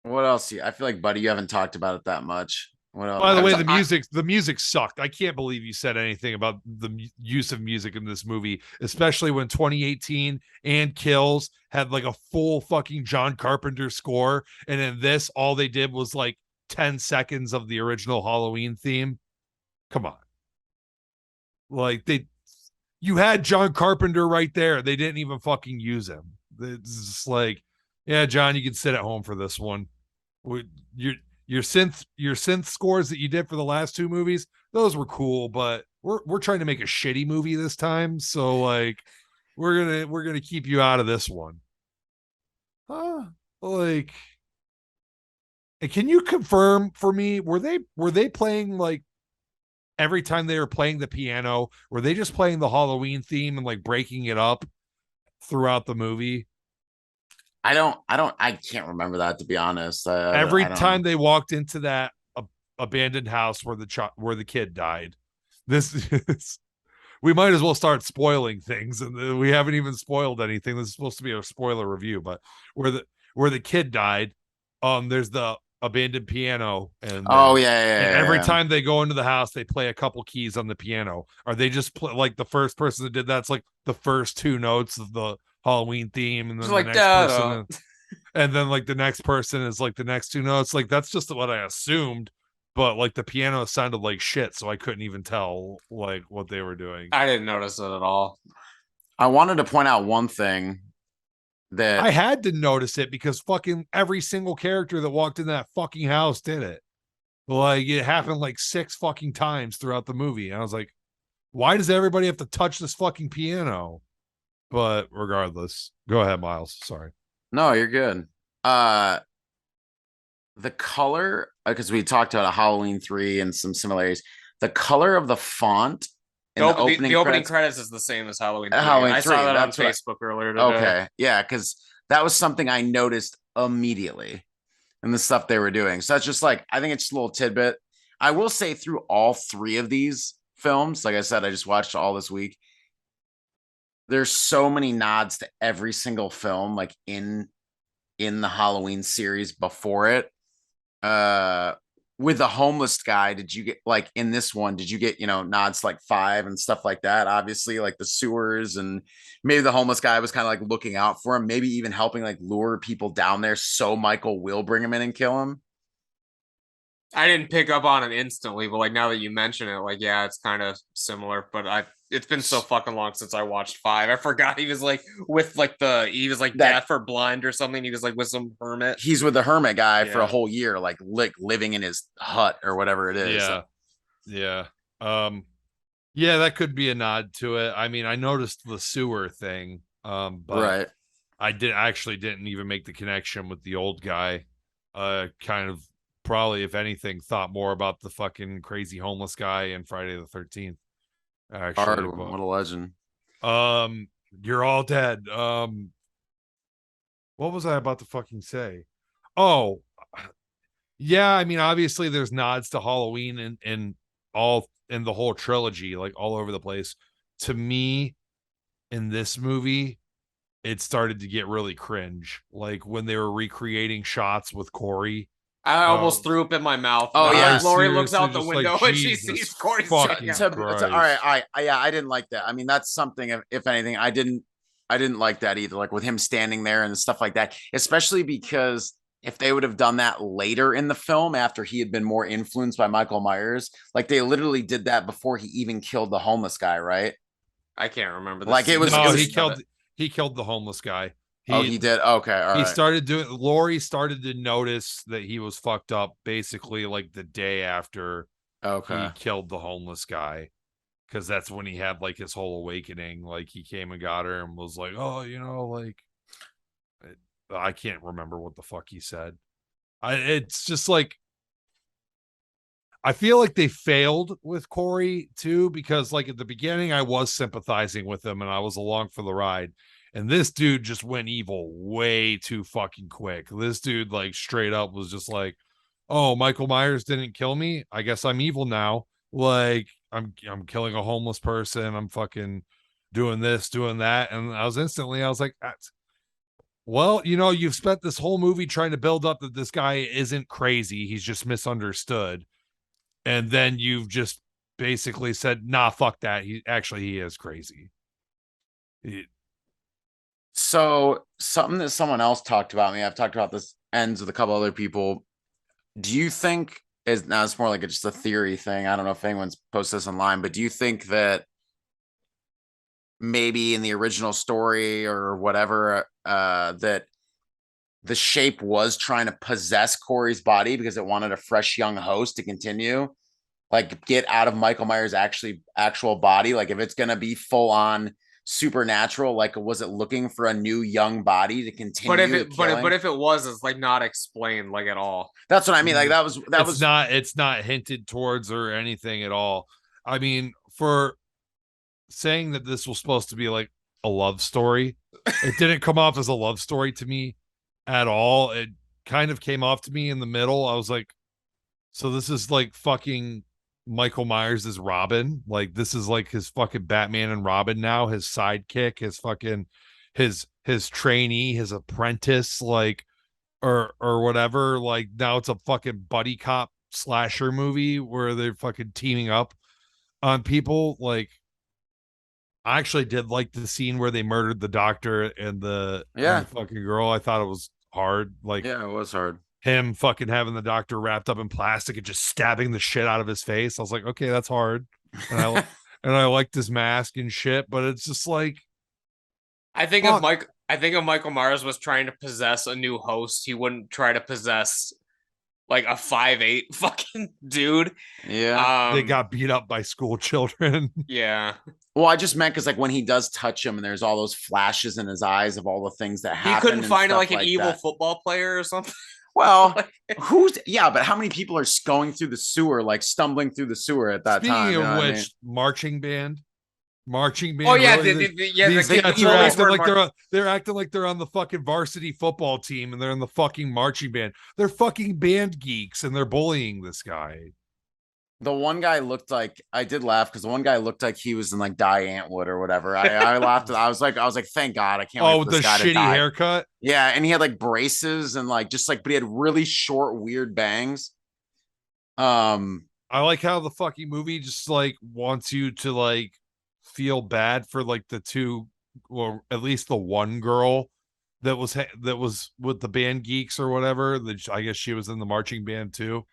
What else? I feel like, buddy, you haven't talked about it that much. What else?
By the way, the music sucked. I can't believe you said anything about the use of music in this movie, especially when 2018 and Kills had like a full fucking John Carpenter score, and in this, all they did was like 10 seconds of the original Halloween theme. Come on, like you had John Carpenter right there. They didn't even fucking use him. It's just like, yeah, John, you can sit at home for this one. Your synth scores that you did for the last two movies, those were cool, but we're trying to make a shitty movie this time, so like we're gonna keep you out of this one. Like, and can you confirm for me, were they playing, like, every time they were playing the piano, were they just playing the Halloween theme and like breaking it up throughout the movie?
I can't remember that, to be honest.
Every time they walked into that abandoned house where the kid died, this is, we might as well start spoiling things, and we haven't even spoiled anything. This is supposed to be a spoiler review, but where the kid died, there's the abandoned piano, and every time they go into the house, they play a couple keys on the piano. Are they just like the first person that did that's like the first two notes of the Halloween theme, and then the next person, and then like the next person is like the next two notes? Like, that's just what I assumed, but like the piano sounded like shit, so I couldn't even tell like what they were doing.
I didn't notice it at all.
I wanted to point out one thing that
I had to notice it because fucking every single character that walked in that fucking house did it. Like, it happened like 6 fucking times throughout the movie, and I was like, why does everybody have to touch this fucking piano? But regardless, go ahead, Miles. Sorry.
No, you're good. The color, because we talked about a Halloween 3 and some similarities. The color of the font in the opening
credits is the same as Halloween 3.
I
saw that on Facebook earlier today.
Okay, yeah, because that was something I noticed immediately in the stuff they were doing. So that's just like, I think it's just a little tidbit. I will say, through all 3 of these films, like I said, I just watched all this week, there's so many nods to every single film, like in the Halloween series before it. With the homeless guy, did you get, like, in this one, did you get, nods like 5 and stuff like that? Obviously, like the sewers, and maybe the homeless guy was kind of like looking out for him, maybe even helping like lure people down there so Michael will bring him in and kill him.
I didn't pick up on it instantly, but like now that you mention it, like, yeah, it's kind of similar. But it's been so fucking long since I watched 5. I forgot he was like with like he was like deaf or blind or something. He was like with some hermit.
He's with the hermit guy for a whole year, like living in his hut or whatever it is.
Yeah. Yeah, that could be a nod to it. I mean, I noticed the sewer thing, but
right.
I actually didn't even make the connection with the old guy. Kind of probably, if anything, thought more about the fucking crazy homeless guy in Friday the 13th. Actually,
what a legend.
You're all dead. What was I about to fucking say? Oh, yeah. I mean, obviously, there's nods to Halloween and all in the whole trilogy, like all over the place. To me, in this movie, it started to get really cringe. Like when they were recreating shots with Corey.
I almost threw up in my mouth.
Oh yeah,
Lori looks out the window and she sees Corey.
All right, I didn't like that. I mean, that's something. If anything, I didn't like that either. Like with him standing there and stuff like that, especially because if they would have done that later in the film after he had been more influenced by Michael Myers. Like they literally did that before he even killed the homeless guy, right?
I can't remember.
Like it was.
No,
It was.
he killed the homeless guy.
Oh, he did. Okay, all
He
right.
started doing. Lori started to notice that he was fucked up basically like the day after
Okay.
he killed the homeless guy, because that's when he had like his whole awakening. Like he came and got her and was like, oh, like I can't remember what the fuck he said. It's just like I feel like they failed with Corey too, because like at the beginning I was sympathizing with him and I was along for the ride. And this dude just went evil way too fucking quick. This dude like straight up was just like, "Oh, Michael Myers didn't kill me. I guess I'm evil now. Like I'm killing a homeless person. I'm fucking doing this, doing that." And I was like, well, you've spent this whole movie trying to build up that this guy isn't crazy. He's just misunderstood. And then you've just basically said, nah, fuck that. He is crazy.
So something that someone else talked about me, I've talked about this ends with a couple other people. Do you think is now it's more like just a theory thing? I don't know if anyone's posted this online, but do you think that maybe in the original story or whatever, that the shape was trying to possess Corey's body because it wanted a fresh young host to continue, like get out of Michael Myers' actual body? Like if it's gonna be full on supernatural, like was it looking for a new young body to continue?
But if it was, it's like not explained like at all.
That's what I mean. Like
it's not hinted towards or anything at all. I mean, for saying that this was supposed to be like a love story, it didn't come off as a love story to me at all. It kind of came off to me in the middle. I was like, so this is like fucking Michael Myers is Robin. Like this is like his fucking Batman and Robin now, his sidekick, his fucking his trainee, his apprentice, like or whatever. Like now it's a fucking buddy cop slasher movie where they're fucking teaming up on people. Like I actually did like the scene where they murdered the doctor and the fucking girl. I thought it was hard. Like
it was hard.
Him fucking having the doctor wrapped up in plastic and just stabbing the shit out of his face. I was like, okay, that's hard. And I liked his mask and shit, but it's just like
I think if Michael Myers was trying to possess a new host, he wouldn't try to possess like a 5'8" fucking dude.
Yeah.
They got beat up by school children.
Yeah.
Well, I just meant because like when he does touch him and there's all those flashes in his eyes of all the things that happen.
He couldn't find like an evil football player or something.
Well, but how many people are going through the sewer, like stumbling through the sewer at that time?
Speaking of which, marching band.
Oh yeah,
really, these cats are acting like they're acting like they're on the fucking varsity football team and they're in the fucking marching band. They're fucking band geeks and they're bullying this guy.
The one guy looked like, I did laugh because the one guy looked like he was in like Die Antwood or whatever. I laughed. I was like, thank God, I can't.
Oh, with the shitty haircut.
Yeah, and he had like braces and like but he had really short, weird bangs.
I like how the fucking movie just like wants you to like feel bad for like the two, or at least the one girl that was with the band geeks or whatever. I guess she was in the marching band too,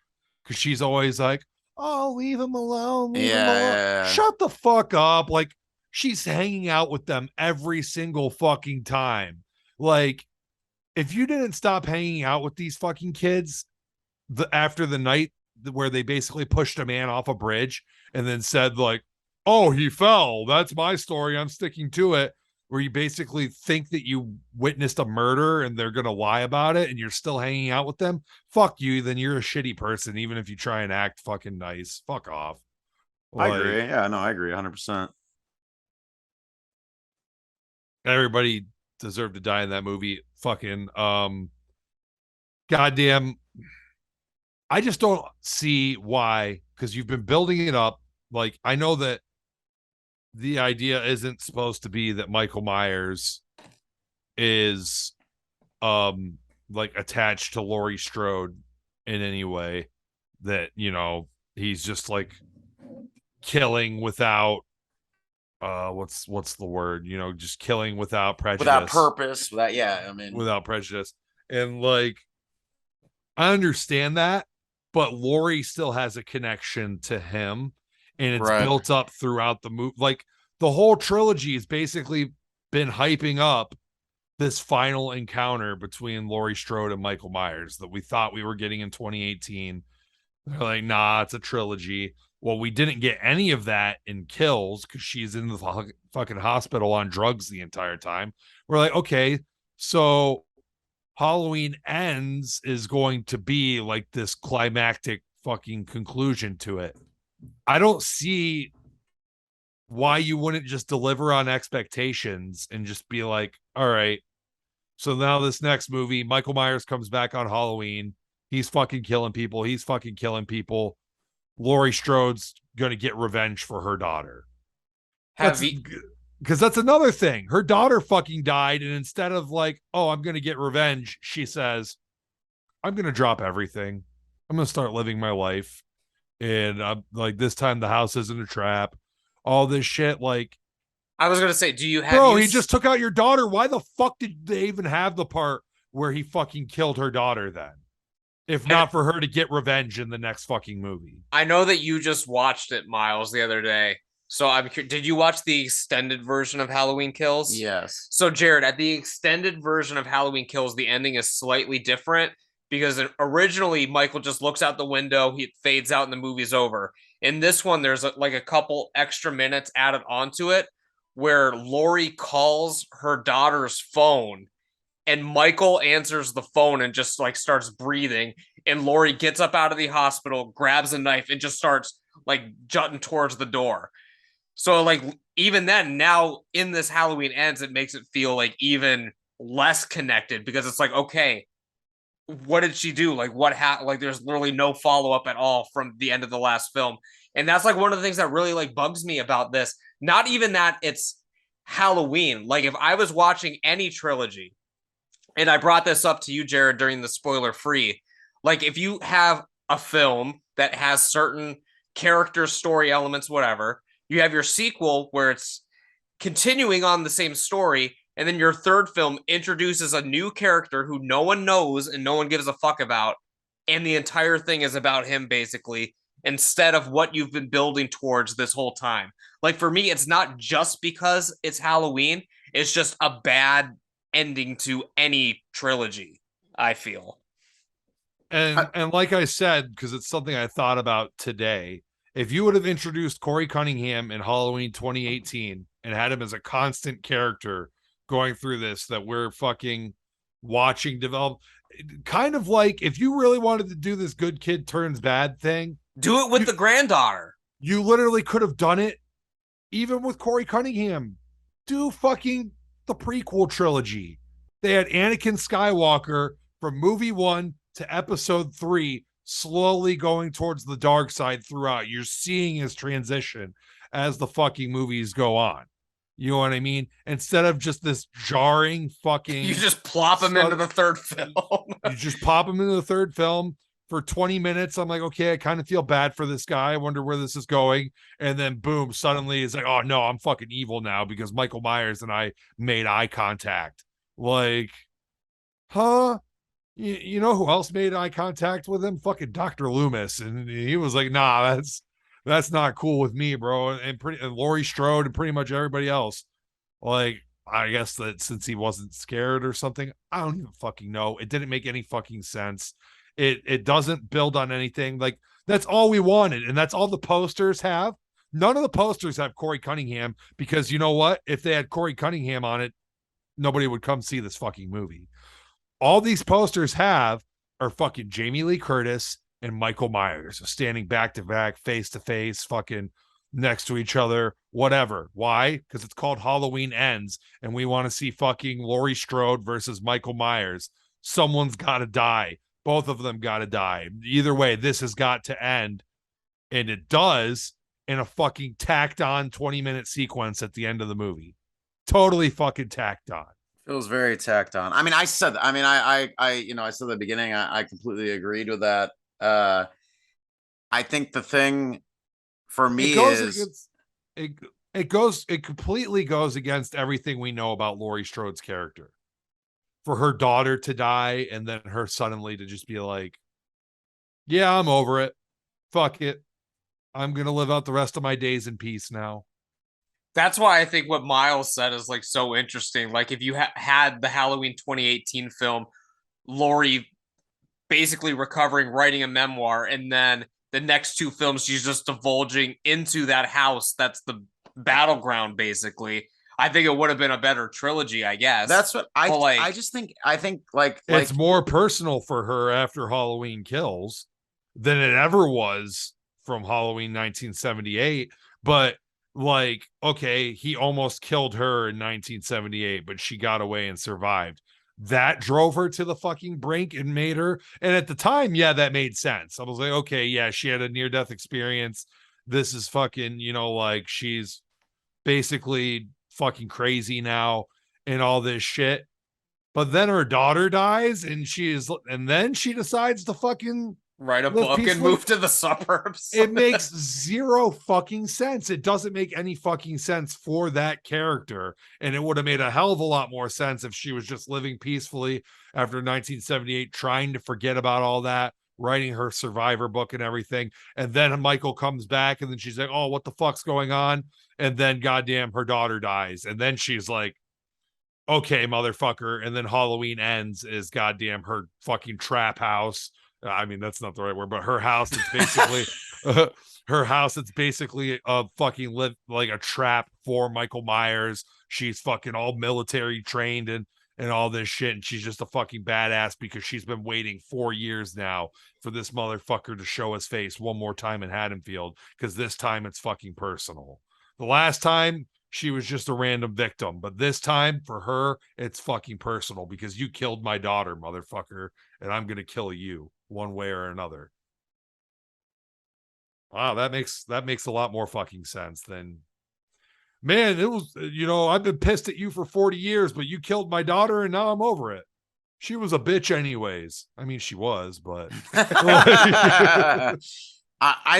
because she's always like, oh, leave him alone. Leave him alone.
Yeah.
Shut the fuck up. Like she's hanging out with them every single fucking time. Like if you didn't stop hanging out with these fucking kids after the night where they basically pushed a man off a bridge and then said like, oh, he fell. That's my story. I'm sticking to it. Where you basically think that you witnessed a murder and they're going to lie about it and you're still hanging out with them. Fuck you. Then you're a shitty person. Even if you try and act fucking nice, fuck off.
I agree. Yeah, no, I agree 100%.
Everybody deserved to die in that movie. Fucking, goddamn. I just don't see why, because you've been building it up. Like, I know that the idea isn't supposed to be that Michael Myers is like attached to Laurie Strode in any way, that he's just like killing without what's the word, just killing without prejudice,
without purpose, without prejudice.
And like I understand that, but Laurie still has a connection to him, and it's
Right.
built up throughout the movie. Like the whole trilogy has basically been hyping up this final encounter between Laurie Strode and Michael Myers that we thought we were getting in 2018. They're like, nah, it's a trilogy. Well, we didn't get any of that in Kills because she's in the fucking hospital on drugs the entire time. We're like, okay, so Halloween Ends is going to be like this climactic fucking conclusion to it. I don't see why you wouldn't just deliver on expectations and just be like, all right, so now this next movie, Michael Myers comes back on Halloween. He's fucking killing people. He's fucking killing people. Laurie Strode's going to get revenge for her daughter.
Have
That's
you,
because that's another thing. Her daughter fucking died. And instead of like, oh, I'm going to get revenge, she says, I'm going to drop everything. I'm going to start living my life. And I'm like, this time the house isn't a trap. All this shit. Like,
I was gonna say, do you have
bro,
you
he just took out your daughter. Why the fuck did they even have the part where he fucking killed her daughter then? If not for her to get revenge in the next fucking movie.
I know that you just watched it, Miles, the other day. So I'm curious, did you watch the extended version of Halloween Kills?
Yes.
So Jarrod, at the extended version of Halloween Kills, the ending is slightly different because originally Michael just looks out the window, he fades out, and the movie's over. In this one, there's like a couple extra minutes added onto it where Laurie calls her daughter's phone and Michael answers the phone and just like starts breathing. And Laurie gets up out of the hospital, grabs a knife, and just starts like jutting towards the door. So like even then, now in this Halloween Ends, it makes it feel like even less connected because it's like, okay, what did she do? Like what like there's literally no follow-up at all from the end of the last film. And that's like one of the things that really like bugs me about this. Not even that it's Halloween. Like if I was watching any trilogy, and I brought this up to you, Jarrod, during the spoiler free, like if you have a film that has certain character story elements, whatever, you have your sequel where it's continuing on the same story, and then your third film introduces a new character who no one knows and no one gives a fuck about, and the entire thing is about him basically, instead of what you've been building towards this whole time. Like for me, it's not just because it's Halloween, it's just a bad ending to any trilogy, I feel.
And like I said, because it's something I thought about today, if you would have introduced Corey Cunningham in Halloween 2018 and had him as a constant character going through this that we're fucking watching develop, kind of like if you really wanted to do this good kid turns bad thing,
do it with the granddaughter.
You literally could have done it even with Corey Cunningham. Do fucking the prequel trilogy. They had Anakin Skywalker from movie 1 to episode 3 slowly going towards the dark side throughout. You're seeing his transition as the fucking movies go on. You know what I mean? Instead of just this jarring fucking...
You just plop him into the third film.
You just pop him into the third film for 20 minutes. I'm like, okay, I kind of feel bad for this guy. I wonder where this is going. And then boom, suddenly it's like, oh no, I'm fucking evil now because Michael Myers and I made eye contact. Like, huh? You know who else made eye contact with him? Fucking Dr. Loomis. And he was like, nah, that's not cool with me, bro. And Laurie Strode and pretty much everybody else. Like, I guess that since he wasn't scared or something, I don't even fucking know. It didn't make any fucking sense. It doesn't build on anything. Like, that's all we wanted, and that's all the posters have. None of the posters have Corey Cunningham because you know what? If they had Corey Cunningham on it, nobody would come see this fucking movie. All these posters have are fucking Jamie Lee Curtis and Michael Myers standing back to back, face to face, fucking next to each other, whatever. Why? Because it's called Halloween Ends, and we want to see fucking Laurie Strode versus Michael Myers. Someone's got to die. Both of them got to die. Either way, this has got to end. And it does in a fucking tacked on 20-minute sequence at the end of the movie. Totally fucking tacked on.
It was very tacked on. I mean, I said at the beginning, I completely agreed with that. I think the thing for me
it completely goes against everything we know about Laurie Strode's character. For her daughter to die and then her suddenly to just be like, Yeah, I'm over it. Fuck it. I'm gonna live out the rest of my days in peace now.
That's why I think what Miles said is like so interesting. Like if you had the Halloween 2018 film, Laurie basically recovering, writing a memoir, and then the next two films she's just divulging into that house that's the battleground basically. I think it would have been a better trilogy, I guess.
That's what I
But, like,
I just think I think like
It's more personal for her after Halloween Kills than it ever was from Halloween 1978. But like, okay, he almost killed her in 1978, but she got away and survived. That drove her to the fucking brink and made her. And at the time, yeah, that made sense. I was like, okay, yeah, she had a near death experience. This is fucking, like she's basically fucking crazy now and all this shit. But then her daughter dies and then she decides to fucking
write a
live
book and
peacefully.
move to the suburbs.
It makes zero fucking sense. It doesn't make any fucking sense for that character. And it would have made a hell of a lot more sense if she was just living peacefully after 1978, trying to forget about all that, writing her survivor book and everything. And then Michael comes back and then she's like, oh, what the fuck's going on? And then goddamn her daughter dies. And then she's like, okay, motherfucker. And then Halloween ends is goddamn her fucking trap house. I mean, that's not the right word, but her house is basically her house. It's basically a fucking like a trap for Michael Myers. She's fucking all military trained and all this shit. And she's just a fucking badass because she's been waiting 4 years now for this motherfucker to show his face one more time in Haddonfield. Because this time it's fucking personal. The last time she was just a random victim, but this time for her, it's fucking personal because you killed my daughter, motherfucker, and I'm gonna kill you one way or another. Wow, that makes a lot more fucking sense than, man, it was, I've been pissed at you for 40 years, but you killed my daughter and now I'm over it. She was a bitch anyways. I mean, she was, but
I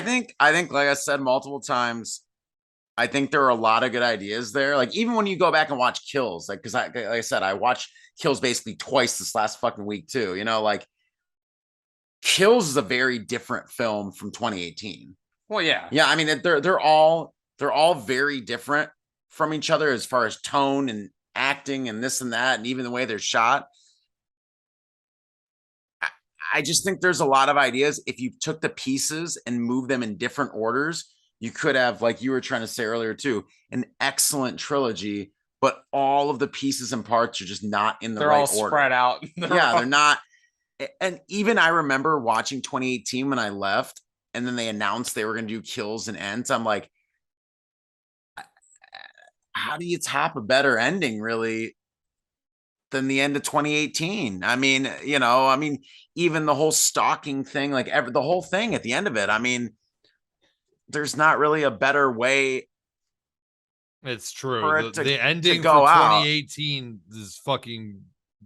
think like I said multiple times, I think there are a lot of good ideas there. Like even when you go back and watch Kills, like because like I said, I watched Kills basically twice this last fucking week too. Like Kills is a very different film from 2018.
Well, yeah.
Yeah, I mean they're all very different from each other as far as tone and acting and this and that, and even the way they're shot. I just think there's a lot of ideas. If you took the pieces and moved them in different orders, you could have, like you were trying to say earlier too, an excellent trilogy, but all of the pieces and parts are just not in the right order. They're all
spread out.
They're not. And even I remember watching 2018 when I left, and then they announced they were going to do Kills and Ends. I'm like, how do you top a better ending, really, than the end of 2018? I mean, even the whole stalking thing, like the whole thing at the end of it. I mean, there's not really a better way.
It's true. The ending
for
2018 is fucking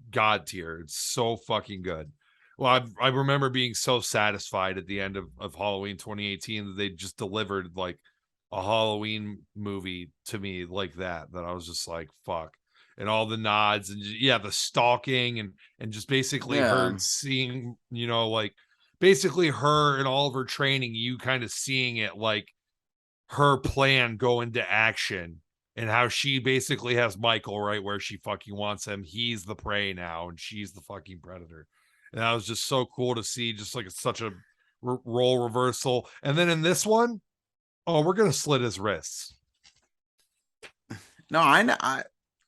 god tier. It's so fucking good. Well, I remember being so satisfied at the end of Halloween 2018 that they just delivered like a Halloween movie to me like that I was just like, fuck. And all the nods and the stalking and just basically her seeing, like basically her and all of her training, you kind of seeing it like her plan go into action and how she basically has Michael right where she fucking wants him. He's the prey now and she's the fucking predator. And that was just so cool to see, just like it's such a role reversal. And then in this one, oh, we're going to slit his wrists.
No,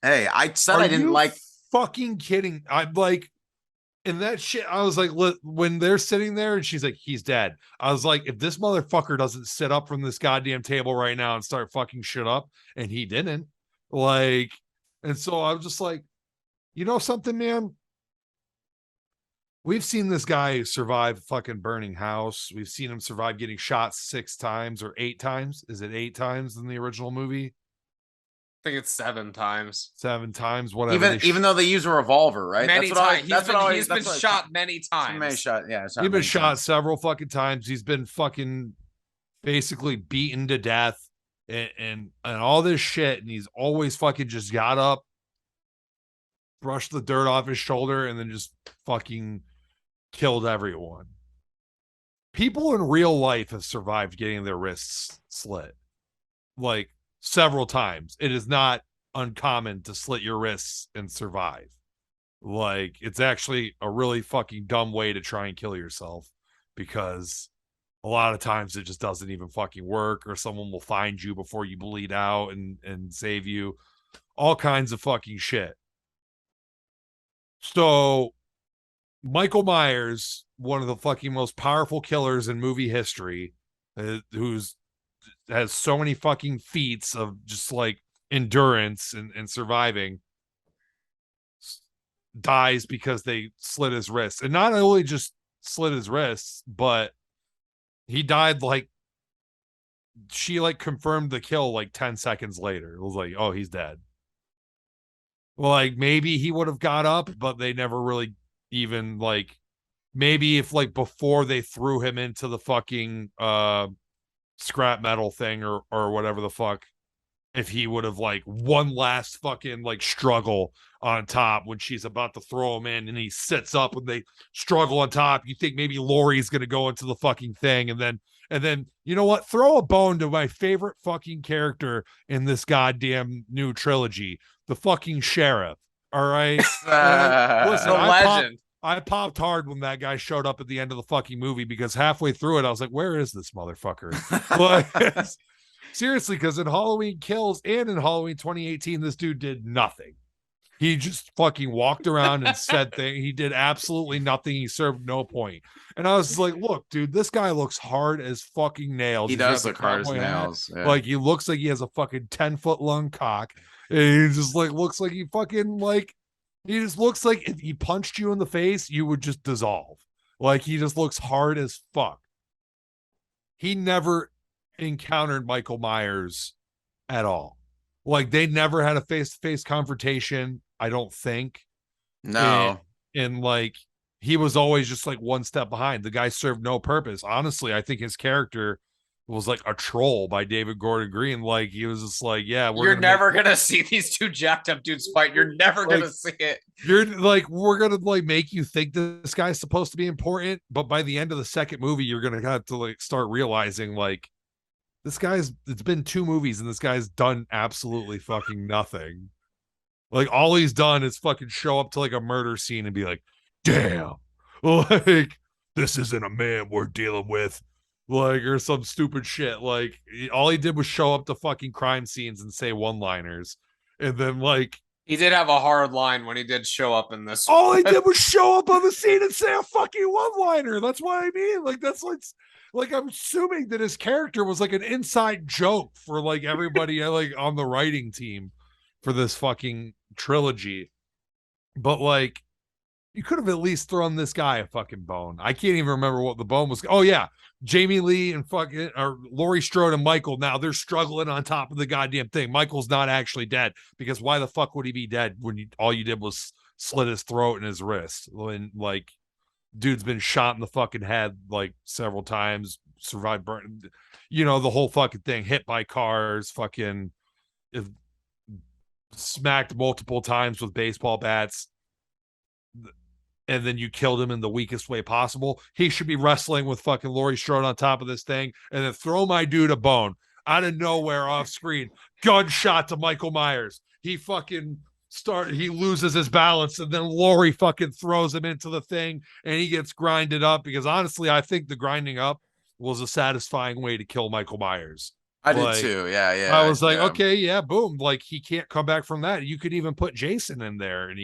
hey, I said I didn't like.
Fucking kidding. I'm like, in that shit, I was like, when they're sitting there and she's like, he's dead. I was like, if this motherfucker doesn't sit up from this goddamn table right now and start fucking shit up, and he didn't, like, and so I was just like, you know something, man? We've seen this guy survive fucking burning house. We've seen him survive getting shot 6 times or 8 times. Is it 8 times in the original movie?
I think it's 7 times.
7 times, whatever.
Even though they use a revolver, right?
Many times. He's been shot many times.
He's
been shot several fucking times. He's been fucking basically beaten to death and all this shit. And he's always fucking just got up, brushed the dirt off his shoulder, and then just fucking killed everyone. people in real life have survived getting their wrists slit like several times. It is not uncommon to slit your wrists and survive. Like, it's actually a really fucking dumb way to try and kill yourself, because a lot of times it just doesn't even fucking work, or someone will find you before you bleed out and save you. All kinds of fucking shit. So Michael Myers, one of the fucking most powerful killers in movie history, who's has so many fucking feats of just like endurance and surviving, dies because they slit his wrists. And not only just slit his wrists, but he died like, she like confirmed the kill like 10 seconds later. It was like, oh, he's dead. Well, like maybe he would have got up, but they never really even like, maybe if like before they threw him into the fucking scrap metal thing or whatever the fuck, if he would have like one last fucking like struggle on top when she's about to throw him in and he sits up and they struggle on top, you think maybe Laurie's gonna go into the fucking thing, and then you know what, throw a bone to my favorite fucking character in this goddamn new trilogy, the fucking sheriff. All right. Listen,
The legend.
I popped hard when that guy showed up at the end of the fucking movie, because halfway through it I was like, where is this motherfucker? Like, seriously, because in Halloween Kills and in Halloween 2018, this dude did nothing. He just fucking walked around and said things. He did absolutely nothing. He served no point. And I was like, look, dude, this guy looks hard as fucking nails.
He does look hard as nails.
Yeah. Like, he looks like he has a fucking 10-foot long cock. And he just like looks like he fucking like, he just looks like if he punched you in the face, you would just dissolve. Like, he just looks hard as fuck. He never encountered Michael Myers at all. Like, they never had a face-to-face confrontation, I don't think.
No.
And like, he was always just like one step behind. The guy served no purpose. Honestly, I think his character was like a troll by David Gordon Green. Like, he was just like, yeah,
you're never gonna see these two jacked up dudes fight. You're never gonna see it.
You're like, we're gonna like make you think this guy's supposed to be important, but by the end of the second movie, you're gonna have to like start realizing like, this guy's, it's been 2 movies and this guy's done absolutely fucking nothing. Like, all he's done is fucking show up to like a murder scene and be like, damn, like, this isn't a man we're dealing with, like, or some stupid shit. Like, all he did was show up to fucking crime scenes and say one-liners. And then like,
he did have a hard line when he did show up in this.
All he did was show up on the scene and say a fucking one-liner. That's what I mean. Like, that's like I'm assuming that his character was like an inside joke for like everybody like on the writing team for this fucking trilogy. But like, you could have at least thrown this guy a fucking bone. I can't even remember what the bone was. Oh yeah, Jamie Lee and fucking, or Laurie Strode and Michael, now they're struggling on top of the goddamn thing. Michael's not actually dead, because why the fuck would he be dead when all you did was slit his throat and his wrist? When like, dude's been shot in the fucking head like several times, survived burn, you know, the whole fucking thing, hit by cars, fucking smacked multiple times with baseball bats, and then you killed him in the weakest way possible. He should be wrestling with fucking Laurie Strode on top of this thing, and then throw my dude a bone out of nowhere off screen. Gunshot to Michael Myers. He fucking he loses his balance, and then Laurie fucking throws him into the thing, and he gets grinded up, because honestly, I think the grinding up was a satisfying way to kill Michael Myers.
I did too. Yeah.
I was like, okay, yeah, boom. Like, he can't come back from that. You could even put Jason in there, and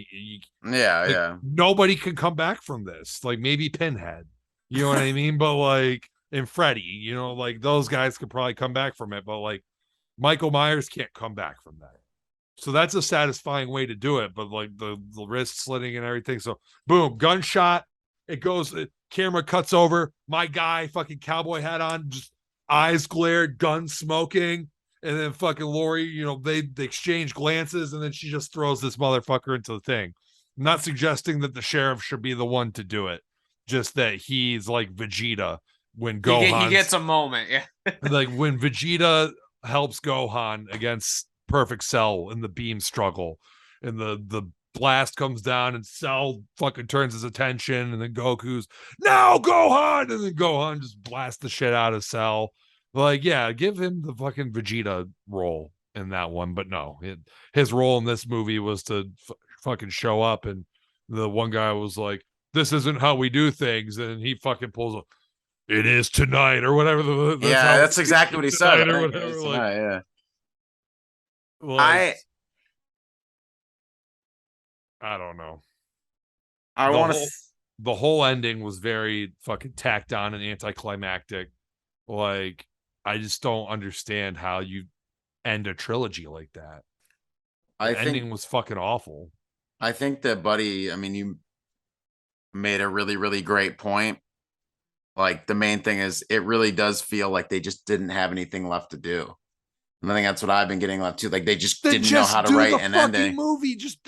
nobody can come back from this. Like, maybe Pinhead, you know what I mean? But like, and Freddy, you know, like, those guys could probably come back from it. But like, Michael Myers can't come back from that. So that's a satisfying way to do it. But like the wrist slitting and everything. So boom, gunshot. It goes, camera cuts over. My guy, fucking cowboy hat on, just eyes glared, gun smoking. And then fucking Laurie, you know, they exchange glances, and then she just throws this motherfucker into the thing. I'm not suggesting that the sheriff should be the one to do it, just that he's like Vegeta when Gohan.
He gets a moment, yeah.
Like when Vegeta helps Gohan against Perfect Cell in the beam struggle, in the blast comes down and Cell fucking turns his attention, and then Goku's now Gohan, and then Gohan just blasts the shit out of Cell. Like, yeah, give him the fucking Vegeta role in that one, but no, his role in this movie was to fucking show up, and the one guy was like, "This isn't how we do things," and he fucking pulls a, "It is tonight," or whatever.
That's exactly what he said.
Or whatever. Like,
yeah.
Like, I don't know.
I want to.
The whole ending was very fucking tacked on and anticlimactic. Like, I just don't understand how you end a trilogy like that. The ending was fucking awful.
I think that, buddy, I mean, you made a really, really great point. Like, the main thing is it really does feel like they just didn't have anything left to do. And I think that's what I've been getting left to. Like, they just didn't know how to write an ending.
Movie. Just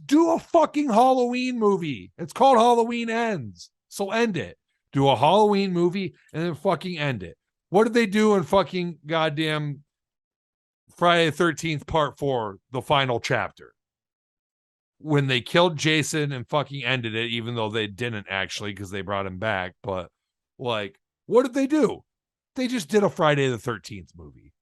do a fucking Halloween movie. It's called Halloween Ends. So end it. Do a Halloween movie and then fucking end it. What did they do in fucking goddamn Friday the 13th Part 4, the final chapter? When they killed Jason and fucking ended it, even though they didn't actually because they brought him back. But, like, what did they do? They just did a Friday the 13th movie.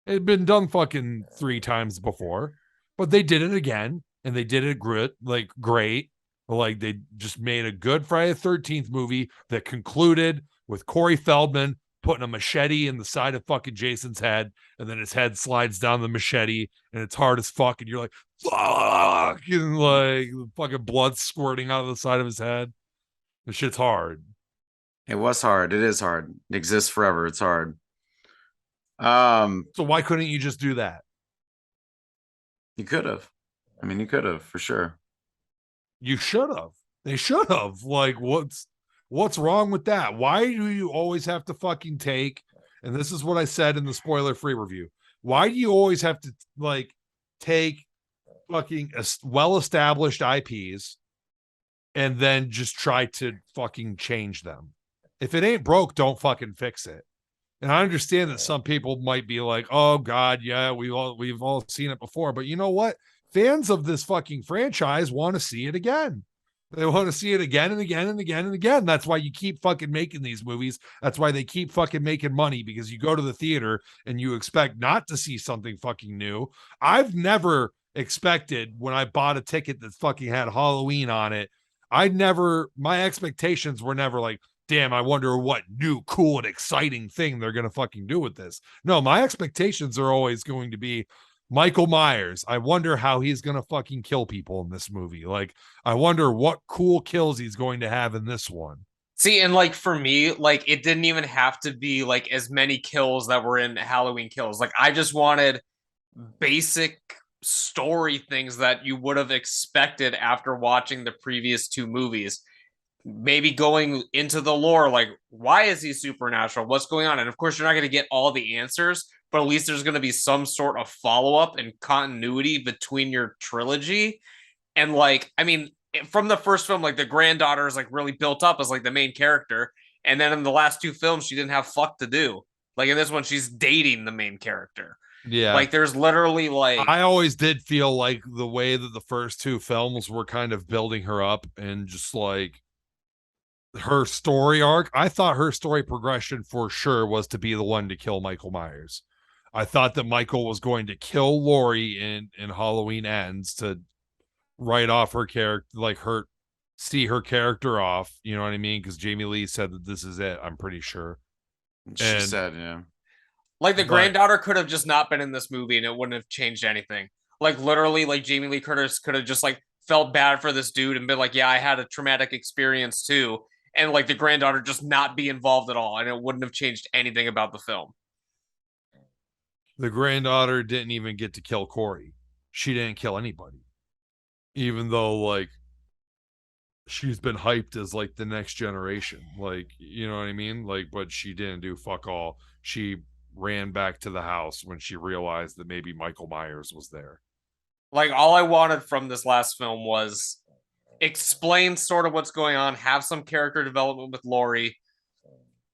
It had been done fucking 3 times before, but they did it again, and they did it great. Like, they just made a good Friday the 13th movie that concluded with Corey Feldman putting a machete in the side of fucking Jason's head, and then his head slides down the machete, and it's hard as fuck, and you're like, fuck, and like fucking blood squirting out of the side of his head. The shit's hard.
It was hard. It is hard. It exists forever. It's hard.
So why couldn't you just do that?
You could have. I mean, you could have, for sure.
You should have. They should have. Like, what's wrong with that? Why do you always have to fucking take, and this is what I said in the spoiler-free review, why do you always have to, like, take fucking well-established IPs and then just try to fucking change them? If it ain't broke, don't fucking fix it. And I understand that some people might be like, "Oh God, yeah, we've all seen it before." But you know what? Fans of this fucking franchise want to see it again. They want to see it again and again and again and again. That's why you keep fucking making these movies. That's why they keep fucking making money, because you go to the theater and you expect not to see something fucking new. I've never expected, when I bought a ticket that fucking had Halloween on it, my expectations were never like, damn, I wonder what new, cool, and exciting thing they're going to fucking do with this. No, my expectations are always going to be Michael Myers. I wonder how he's going to fucking kill people in this movie. Like, I wonder what cool kills he's going to have in this one.
See, and like for me, like it didn't even have to be like as many kills that were in Halloween Kills. Like, I just wanted basic story things that you would have expected after watching the previous 2 movies. Maybe going into the lore, like, why is he supernatural? What's going on? And of course, you're not going to get all the answers, but at least there's going to be some sort of follow-up and continuity between your trilogy. And like, I mean, from the first film, like the granddaughter is like really built up as like the main character. And then in the last 2 films, she didn't have fuck to do. Like in this one, she's dating the main character.
Yeah.
Like there's literally like,
I always did feel like the way that the first 2 films were kind of building her up and just like her story arc, I thought her story progression for sure was to be the one to kill Michael Myers. I thought that Michael was going to kill Laurie in Halloween Ends to write off her character, like see her character off. You know what I mean? Because Jamie Lee said that this is it. I'm pretty sure.
She said, yeah.
Like the granddaughter could have just not been in this movie and it wouldn't have changed anything. Like literally, like Jamie Lee Curtis could have just like felt bad for this dude and been like, yeah, I had a traumatic experience too. And like the granddaughter just not be involved at all, and it wouldn't have changed anything about the film.
The granddaughter didn't even get to kill Corey. She didn't kill anybody, even though like she's been hyped as like the next generation. Like, you know what I mean? Like, but she didn't do fuck all. She ran back to the house when she realized that maybe Michael Myers was there.
Like, all I wanted from this last film was explain sort of what's going on, have some character development with Laurie,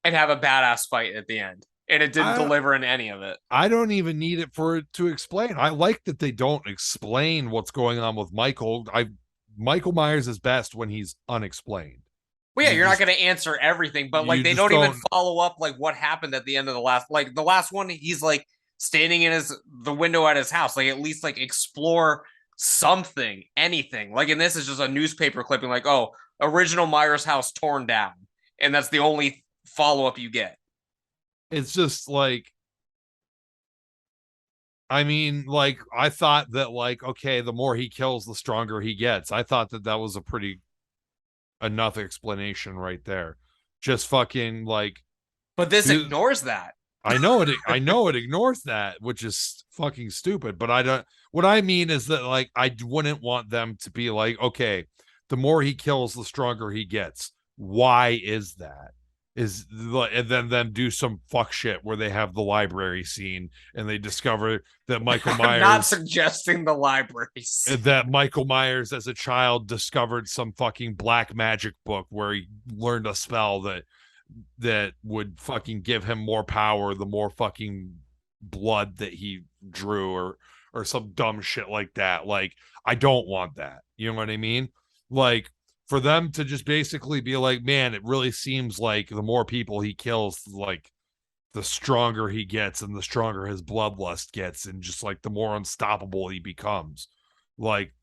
and have a badass fight at the end. And it didn't deliver in any of it.
I don't even need it for it to explain. I like that they don't explain what's going on with Michael. Michael Myers is best when he's unexplained.
Well, yeah,
You
you're
just-
not going to answer everything, but like
you
they
just
don't even
don't-
follow up like what happened at the end of the last one. He's like standing in the window at his house. Like at least like explore something, anything. Like in this is just a newspaper clipping. Like, oh, original Myers house torn down, and that's the only follow up you get.
It's just like, I mean, like, I thought that, like, okay, the more he kills, the stronger he gets. I thought that was a pretty enough explanation right there. Just fucking like,
But this
dude,
ignores that.
I know it ignores that, which is fucking stupid. But I don't. What I mean is that, like, I wouldn't want them to be like, okay, the more he kills, the stronger he gets. Why is that? And then them do some fuck shit where they have the library scene and they discover that Michael
I'm
Myers
not suggesting the libraries.
that Michael Myers as a child discovered some fucking black magic book where he learned a spell that would fucking give him more power the more fucking blood that he drew, or some dumb shit like that. Like, I don't want that. You know what I mean? Like, for them to just basically be like, man, it really seems like the more people he kills, like, the stronger he gets and the stronger his bloodlust gets, and just like the more unstoppable he becomes. Like,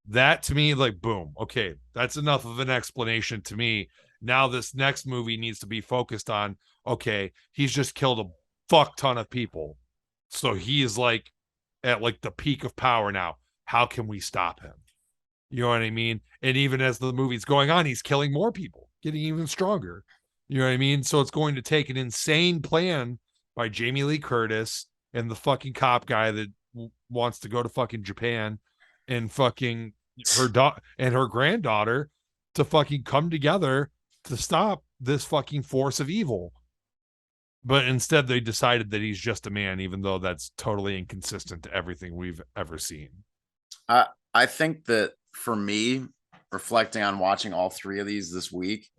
that to me, like, boom, okay, that's enough of an explanation to me. Now this next movie needs to be focused on, okay, he's just killed a fuck ton of people, so he is like at like the peak of power now. How can we stop him? You know what I mean? And even as the movie's going on, he's killing more people, getting even stronger. You know what I mean? So it's going to take an insane plan by Jamie Lee Curtis and the fucking cop guy that wants to go to fucking Japan, and fucking and her granddaughter to fucking come together to stop this fucking force of evil. But instead they decided that he's just a man, even though that's totally inconsistent to everything we've ever seen.
I think that for me, reflecting on watching all three of these this week,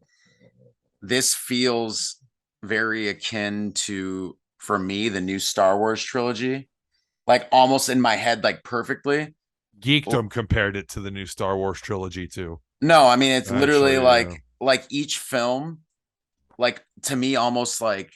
this feels very akin to, for me, the new Star Wars trilogy. Like almost in my head, like perfectly.
Geekdom compared it to the new Star Wars trilogy too.
No, I mean it's literally
Actually,
like each film, like to me, almost like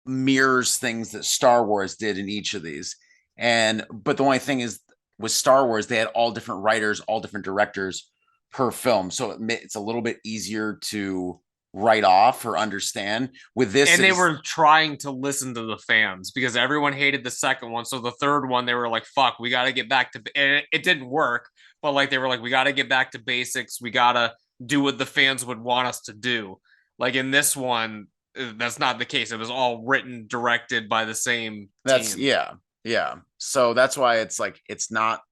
mirrors things that Star Wars did in each of these. But the only thing is, with Star Wars, they had all different writers, all different directors per film, so it's a little bit easier to write off or understand. With this,
And they were trying to listen to the fans because everyone hated the second one. So the third one, they were like, fuck, we got to get back to, and it didn't work, but like, they were like, we got to get back to basics. We got to do what the fans would want us to do. Like in this one, that's not the case. It was all written, directed by the same
that's
team.
yeah. So that's why it's like, it's not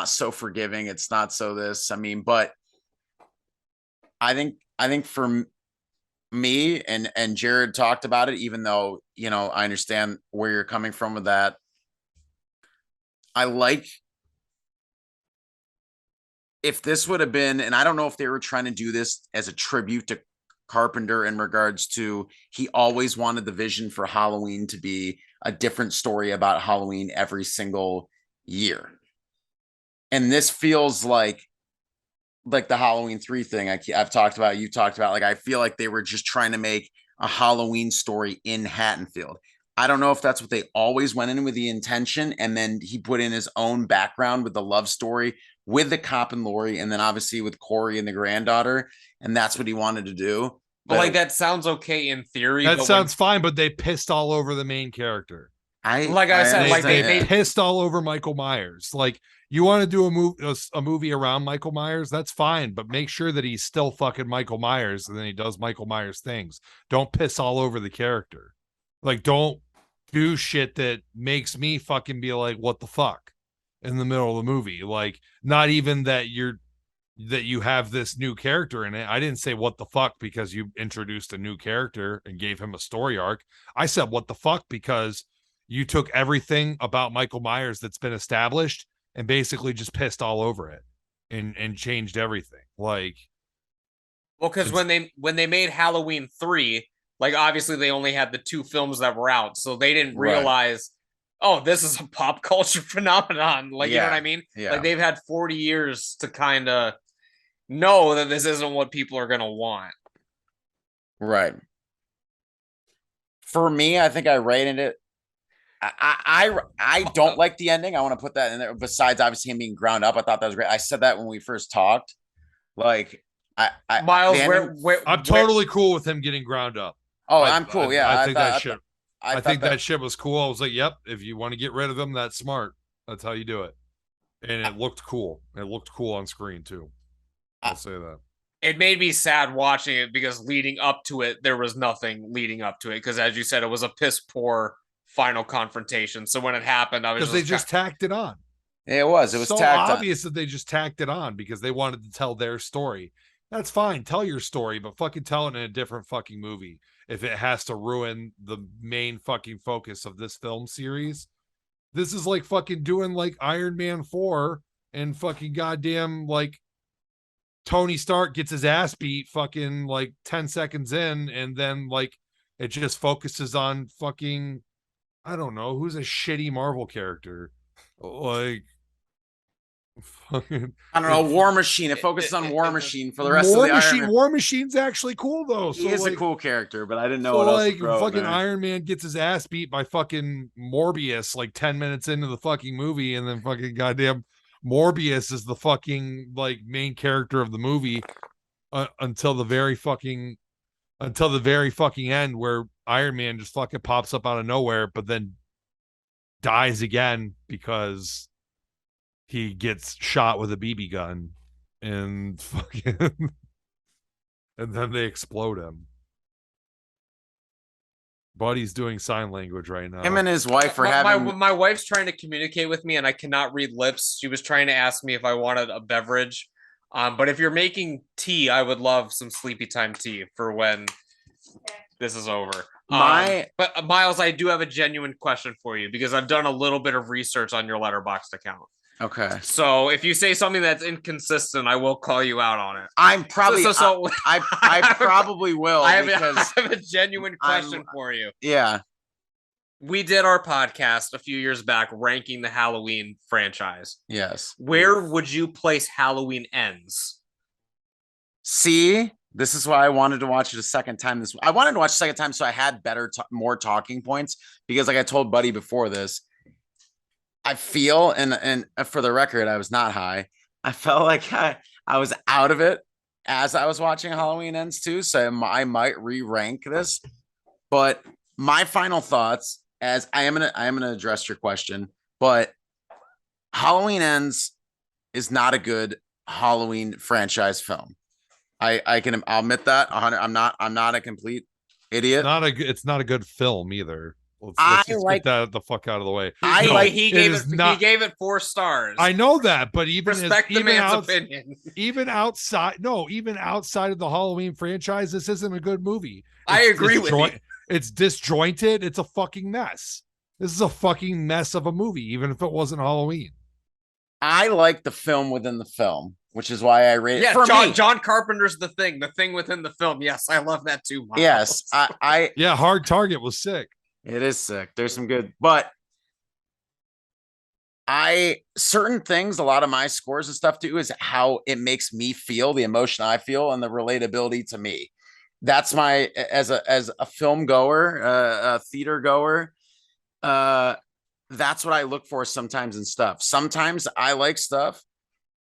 so forgiving. It's not so this, I mean, but I think for me, and Jarrod talked about it, even though, you know, I understand where you're coming from with that. I like, if this would have been, and I don't know if they were trying to do this as a tribute to Carpenter in regards to, he always wanted the vision for Halloween to be a different story about Halloween every single year. And this feels like the Halloween 3 thing I've talked about, you talked about, like, I feel like they were just trying to make a Halloween story in Haddonfield. I don't know if that's what they always went in with the intention, and then he put in his own background with the love story with the cop and Lori, and then obviously with Corey and the granddaughter, and that's what he wanted to do.
But like, that sounds okay in theory.
That
but
sounds fine, but they pissed all over the main character.
Like I said, like
they pissed all over Michael Myers. Like, you want to do a movie around Michael Myers, that's fine, but make sure that he's still fucking Michael Myers, and then he does Michael Myers things. Don't piss all over the character. Like, don't do shit that makes me fucking be like, what the fuck, in the middle of the movie. Like, not even that you have this new character in it. I didn't say what the fuck because you introduced a new character and gave him a story arc. I said what the fuck because you took everything about Michael Myers that's been established and basically just pissed all over it and changed everything. Like,
well, because when they made Halloween 3, like, obviously they only had the 2 films that were out, so they didn't realize, oh, this is a pop culture phenomenon. Like, you know what I mean?
Yeah.
Like, they've had 40 years to kind of know that this isn't what people are gonna want.
Right. For me, I think I rated it. I don't like the ending. I want to put that in there. Besides, obviously, him being ground up, I thought that was great. I said that when we first talked. Like,
Miles,
the ending,
I'm totally cool with him getting ground up.
Oh, I'm cool. Yeah,
I think that shit.
I
think that shit was cool. I was like, yep, if you want to get rid of him, that's smart. That's how you do it. And it looked cool. It looked cool on screen too. I'll say that.
It made me sad watching it because leading up to it, there was nothing leading up to it. Because as you said, it was a piss poor final confrontation. So when it happened, I was
because they just tacked it on.
It was
so obvious that they just tacked it on because they wanted to tell their story. That's fine. Tell your story, but fucking tell it in a different fucking movie. If it has to ruin the main fucking focus of this film series, this is like fucking doing like Iron Man 4 and fucking goddamn like Tony Stark gets his ass beat fucking like 10 seconds in, and then like it just focuses on fucking, I don't know, who's a shitty Marvel character. Like
fucking, I don't know, War Machine. It focuses on War Machine for the rest of the
Iron Man. War Machine's actually cool though.
He is like, a cool character, but I didn't know what else to throw
fucking Iron Man gets his ass beat by fucking Morbius like 10 minutes into the fucking movie, and then fucking goddamn Morbius is the fucking like main character of the movie until the very fucking end, where Iron Man just fucking pops up out of nowhere, but then dies again because he gets shot with a BB gun and fucking and then they explode him. Buddy's doing sign language right now.
Him and his wife are having...
My wife's trying to communicate with me and I cannot read lips. She was trying to ask me if I wanted a beverage. But if you're making tea, I would love some sleepy time tea for when this is over. But Miles, I do have a genuine question for you because I've done a little bit of research on your Letterboxd account.
Okay.
So if you say something that's inconsistent, I will call you out on it.
I'm probably I probably will.
I have a genuine question for you.
Yeah.
We did our podcast a few years back ranking the Halloween franchise.
Yes.
Where would you place Halloween Ends?
See, this is why I wanted to watch it a second time. I wanted to watch a second time so I had more talking points, because like I told Buddy before this, I feel, and for the record, I was not high. I felt like I was out of it as I was watching Halloween Ends too. So I might re-rank this. But my final thoughts, as I am gonna address your question, but Halloween Ends is not a good Halloween franchise film. I'll admit that. I'm not a complete idiot.
It's not a good film either. Let's just get that the fuck out of the way.
He gave it 4 stars.
I know that, but even
opinion.
Even outside of the Halloween franchise, this isn't a good movie.
I agree with you.
It's disjointed. It's a fucking mess. This is a fucking mess of a movie, even if it wasn't Halloween.
I like the film within the film, which is why I rate it.
Yeah, John Carpenter's The Thing within the film. Yes, I love that too, Miles.
Yes,
yeah, Hard Target was sick.
It is sick. There's some good, but certain things, a lot of my scores and stuff too, is how it makes me feel, the emotion I feel, and the relatability to me. That's my, as a film goer, a theater goer, that's what I look for sometimes in stuff. Sometimes I like stuff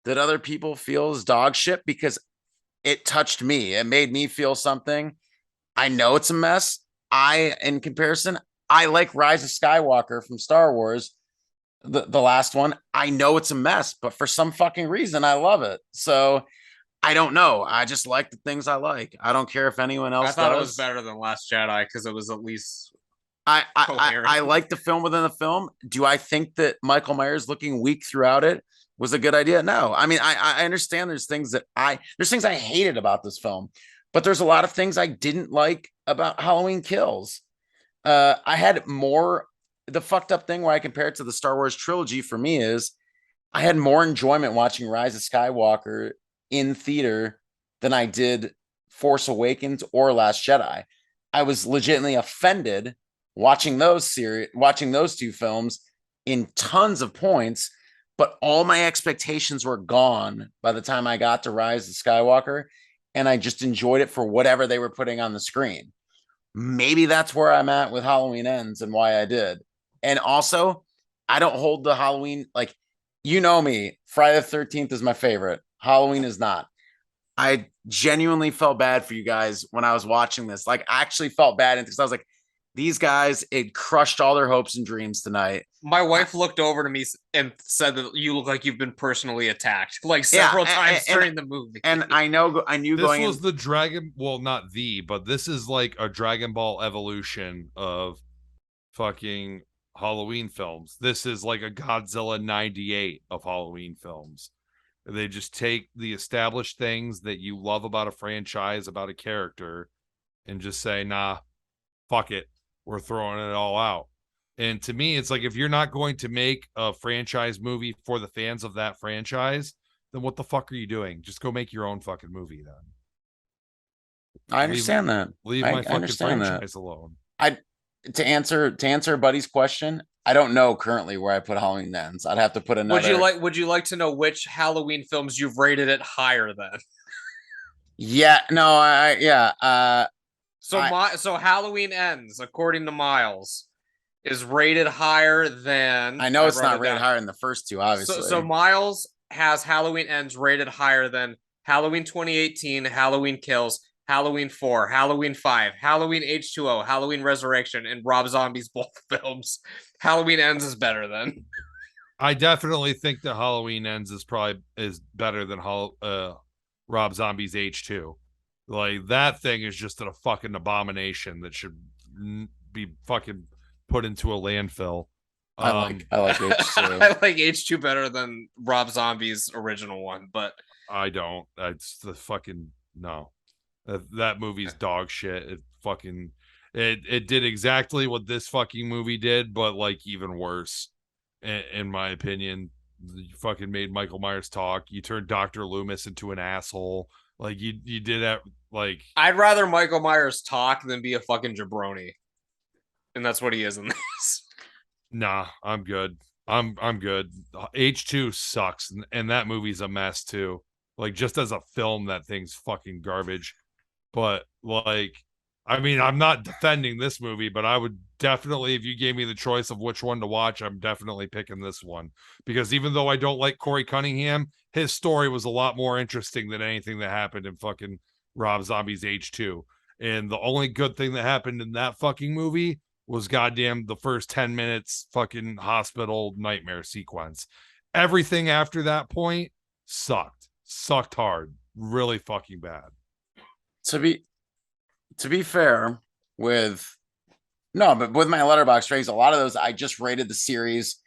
that other people feel is dog shit because it touched me. It made me feel something. I know it's a mess. In comparison, I like Rise of Skywalker from Star Wars, the last one. I know it's a mess, but for some fucking reason, I love it. So I don't know. I just like the things I like. I don't care if anyone else does.
I thought it was better than Last Jedi because it was at least
I like the film within the film. Do I think that Michael Myers looking weak throughout it was a good idea? No. I mean, I understand there's things I hated about this film, but there's a lot of things I didn't like about Halloween Kills. I had more, the fucked up thing where I compare it to the Star Wars trilogy for me is I had more enjoyment watching Rise of Skywalker in theater than I did Force Awakens or Last Jedi. I was legitimately offended watching those two films in tons of points, but all my expectations were gone by the time I got to Rise of Skywalker, and I just enjoyed it for whatever they were putting on the screen. Maybe that's where I'm at with Halloween Ends and why I did. And also, I don't hold the Halloween, like, you know me, Friday the 13th is my favorite. Halloween is not. I genuinely felt bad for you guys when I was watching this. Like, I actually felt bad because I was like, these guys, it crushed all their hopes and dreams tonight.
My wife looked over to me and said that you look like you've been personally attacked, like several times during the movie.
And I knew
this
going
was
in,
the Dragon. Well, not but this is like a Dragon Ball evolution of fucking Halloween films. This is like a Godzilla 98 of Halloween films. They just take the established things that you love about a franchise, about a character, and just say, nah, fuck it. We're throwing it all out. And to me, it's like, if you're not going to make a franchise movie for the fans of that franchise, then what the fuck are you doing? Just go make your own fucking movie then.
I understand
leave
that.
my fucking franchise
that.
alone.
To answer Buddy's question, I don't know currently where I put Halloween Ends. I'd have to put another.
Would you like to know which Halloween films you've rated it higher than?
Yeah, no,
So Halloween Ends, according to Miles, is rated higher than.
I know it's not rated higher than the first two, obviously.
So Miles has Halloween Ends rated higher than Halloween 2018, Halloween Kills, Halloween 4, Halloween 5, Halloween H2O, Halloween Resurrection, and Rob Zombie's both films. Halloween Ends is better than.
I definitely think that Halloween Ends is better than Rob Zombie's H2. Like, that thing is just a fucking abomination that should be fucking put into a landfill.
I like H2.
I like H2 better than Rob Zombie's original one, but
I don't. It's the fucking no. That movie's dog shit. It did exactly what this fucking movie did, but like even worse, in my opinion. You fucking made Michael Myers talk. You turned Dr. Loomis into an asshole. Like you did that. Like,
I'd rather Michael Myers talk than be a fucking jabroni, and that's what he is in this.
Nah, I'm good. I'm good. H2 sucks, and that movie's a mess too. Like, just as a film, that thing's fucking garbage. But like, I mean, I'm not defending this movie, but I would definitely, if you gave me the choice of which one to watch, I'm definitely picking this one, because even though I don't like Corey Cunningham, his story was a lot more interesting than anything that happened in fucking Rob Zombie's H2. And the only good thing that happened in that fucking movie was goddamn the first 10 minutes fucking hospital nightmare sequence. Everything after that point sucked hard, really fucking bad.
To be fair, but with my Letterboxd ratings, a lot of those I just rated the series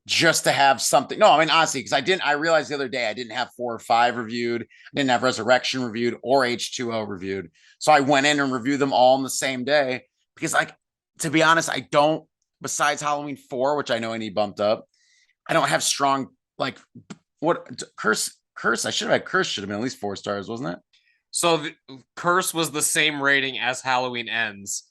just to have something. No, I mean, honestly, because I realized the other day I didn't have 4 or 5 reviewed, I didn't have Resurrection reviewed or H2O reviewed. So I went in and reviewed them all on the same day because, like, to be honest, I don't, besides Halloween 4, which I know I need bumped up, I don't have strong, like, what Curse. I should have had Curse, should have been at least 4 stars, wasn't it?
So Curse was the same rating as Halloween Ends,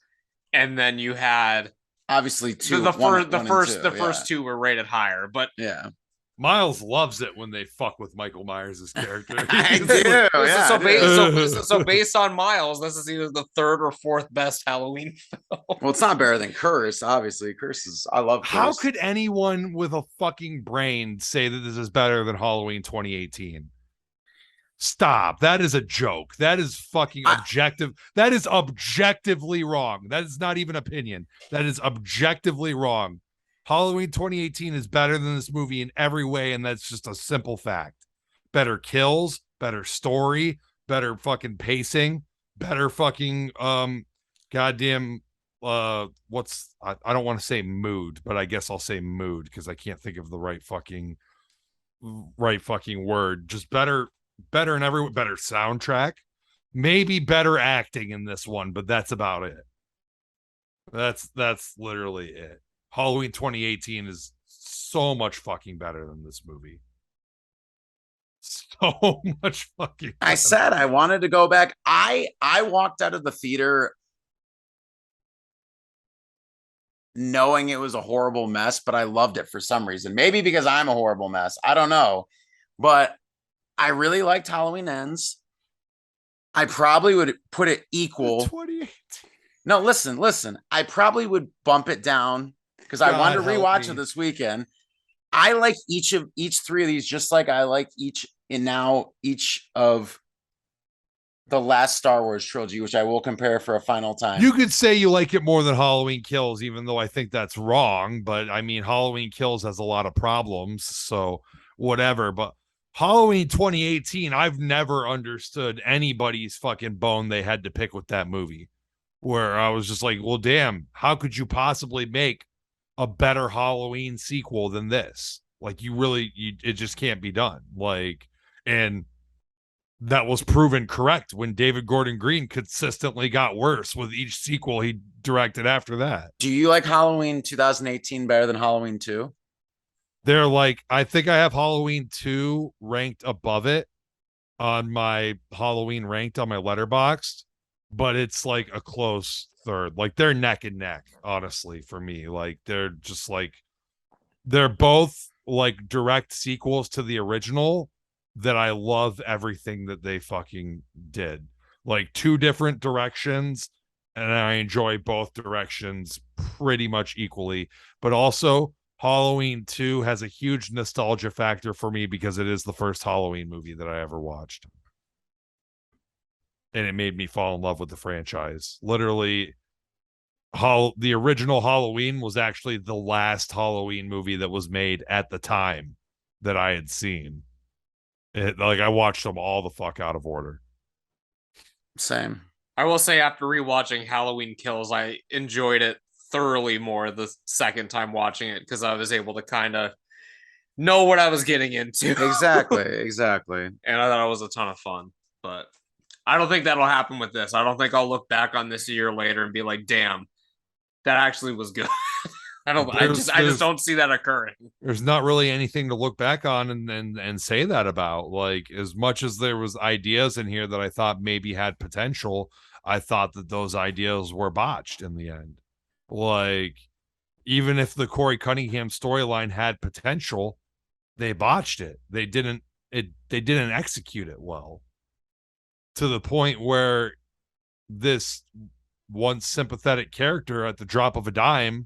and then you had
obviously 2.
The first 2 were rated higher, but
yeah.
Miles loves it when they fuck with Michael Myers' character.
I do.
So based on Miles, this is either the 3rd or 4th best Halloween film.
Well, it's not better than Curse, obviously. Curse is, I love Curse.
How could anyone with a fucking brain say that this is better than Halloween 2018? Stop. That is a joke. That is fucking objective. That is objectively wrong. That is not even opinion. That is objectively wrong. Halloween 2018 is better than this movie in every way, and that's just a simple fact. Better kills, better story, better fucking pacing, better fucking goddamn I don't want to say mood, but I guess I'll say mood because I can't think of the right fucking word. Just better in every way. Better soundtrack, maybe better acting in this one, but that's about it. That's literally it. Halloween 2018 is so much fucking better than this movie. So much fucking better.
I said I wanted to go back. I walked out of the theater knowing it was a horrible mess, but I loved it for some reason. Maybe because I'm a horrible mess. I don't know. But I really liked Halloween Ends. I probably would put it equal.
2018.
No, listen. I probably would bump it down because I wanted to rewatch it this weekend. I like each three of these, just like I like each of the last Star Wars trilogy, which I will compare for a final time.
You could say you like it more than Halloween Kills, even though I think that's wrong. But I mean, Halloween Kills has a lot of problems, so whatever. But Halloween 2018, I've never understood anybody's fucking bone they had to pick with that movie, where I was just like, well, damn, how could you possibly make a better Halloween sequel than this? Like, it just can't be done. Like, and that was proven correct when David Gordon Green consistently got worse with each sequel he directed after that.
Do you like Halloween 2018 better than Halloween 2?
They're like, I think I have Halloween 2 ranked above it on my Halloween ranked on my Letterboxd, but it's like a close third. Like, they're neck and neck, honestly, for me. Like, they're just like, they're both like direct sequels to the original that I love everything that they fucking did. Like, two different directions, and I enjoy both directions pretty much equally. But also, Halloween 2 has a huge nostalgia factor for me because it is the first Halloween movie that I ever watched. And it made me fall in love with the franchise. Literally, the original Halloween was actually the last Halloween movie that was made at the time that I had seen. Like, I watched them all the fuck out of order.
Same.
I will say, after rewatching Halloween Kills, I enjoyed it thoroughly more the second time watching it because I was able to kind of know what I was getting into.
Exactly.
And I thought it was a ton of fun. But I don't think that'll happen with this. I don't think I'll look back on this a year later and be like, damn, that actually was good. I just don't see that occurring.
There's not really anything to look back on and say that about. Like, as much as there was ideas in here that I thought maybe had potential, I thought that those ideas were botched in the end. Like, even if the Corey Cunningham storyline had potential, they botched it. They didn't execute it well, to the point where this once sympathetic character at the drop of a dime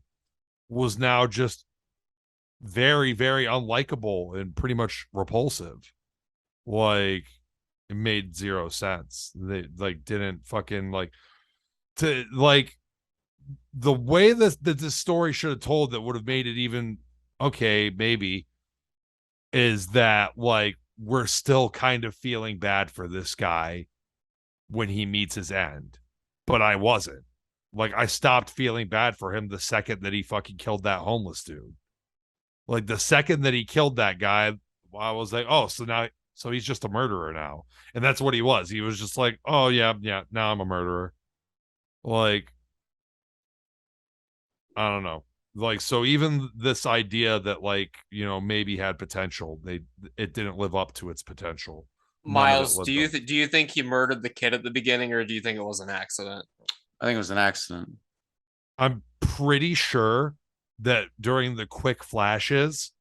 was now just very, very unlikable and pretty much repulsive. Like, it made zero sense. They like didn't fucking like to like the way that this story should have told that would have made it even okay, maybe, is that like we're still kind of feeling bad for this guy when he meets his end. But I wasn't. Like, I stopped feeling bad for him the second that he fucking killed that homeless dude. Like, the second that he killed that guy, I was like, oh, so he's just a murderer now. And that's what he was. He was just like, oh, yeah, now I'm a murderer. Like, I don't know. Like, so even this idea that, like, you know, maybe had potential, it didn't live up to its potential.
Miles, do you think he murdered the kid at the beginning, or do you think it was an accident?
I think it was an accident.
I'm pretty sure that during the quick flashes,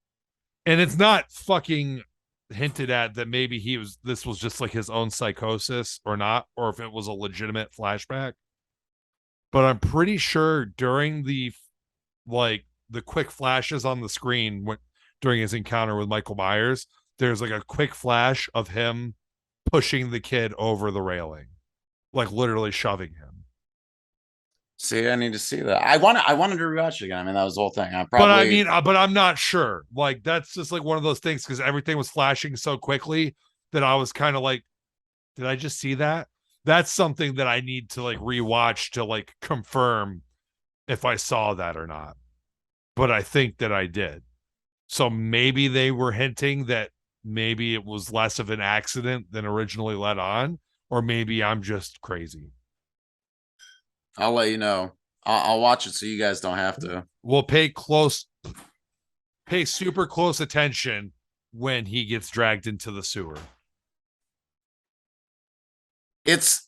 and it's not fucking hinted at that maybe this was just like his own psychosis or not, or if it was a legitimate flashback. But I'm pretty sure during the quick flashes on the screen during his encounter with Michael Myers, there's like a quick flash of him pushing the kid over the railing, like literally shoving him.
See, I need to see that. I wanted to rewatch it again. I mean, that was the whole thing.
But I'm not sure. Like, that's just like one of those things because everything was flashing so quickly that I was kind of like, did I just see that? That's something that I need to like rewatch to like confirm if I saw that or not. But I think that I did. So maybe they were hinting that maybe it was less of an accident than originally led on, or maybe I'm just crazy.
I'll let you know. I'll watch it so you guys don't have to.
We'll pay super close attention when he gets dragged into the sewer.
It's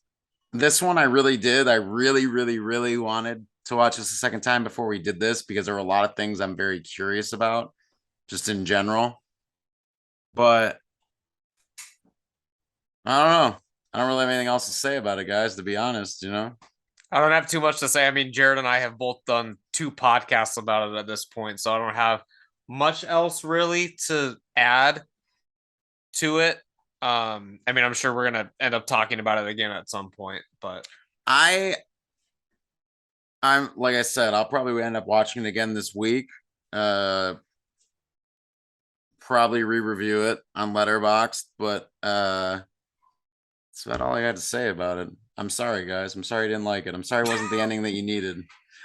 this one I really did. I really, really, really wanted to watch this a second time before we did this because there were a lot of things I'm very curious about, just in general. But I don't know. I don't really have anything else to say about it, guys, to be honest, you know?
I don't have too much to say. I mean, Jarrod and I have both done 2 podcasts about it at this point, so I don't have much else really to add to it. I mean, I'm sure we're gonna end up talking about it again at some point, but
I'm like I said, I'll probably end up watching it again this week. Probably re-review it on Letterboxd, but that's about all I got to say about it. I'm sorry, guys. I'm sorry you didn't like it. I'm sorry it wasn't the ending that you needed.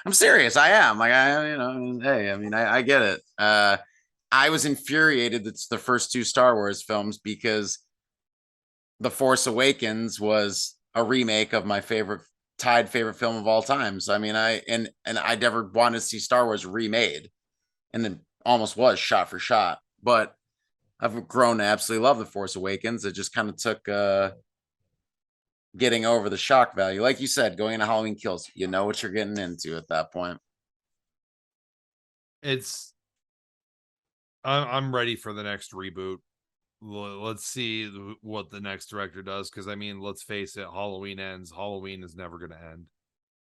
I'm serious. I am. Like hey, I mean, I get it. I was infuriated that's the first 2 Star Wars films because The Force Awakens was a remake of my favorite film of all time. So I mean, I never wanted to see Star Wars remade, and it almost was shot for shot. But I've grown to absolutely love The Force Awakens. It just kind of took getting over the shock value. Like you said, going into Halloween Kills, you know what you're getting into at that point.
I'm ready for the next reboot. Let's see what the next director does, because I mean, let's face it, Halloween ends. Halloween is never going to end.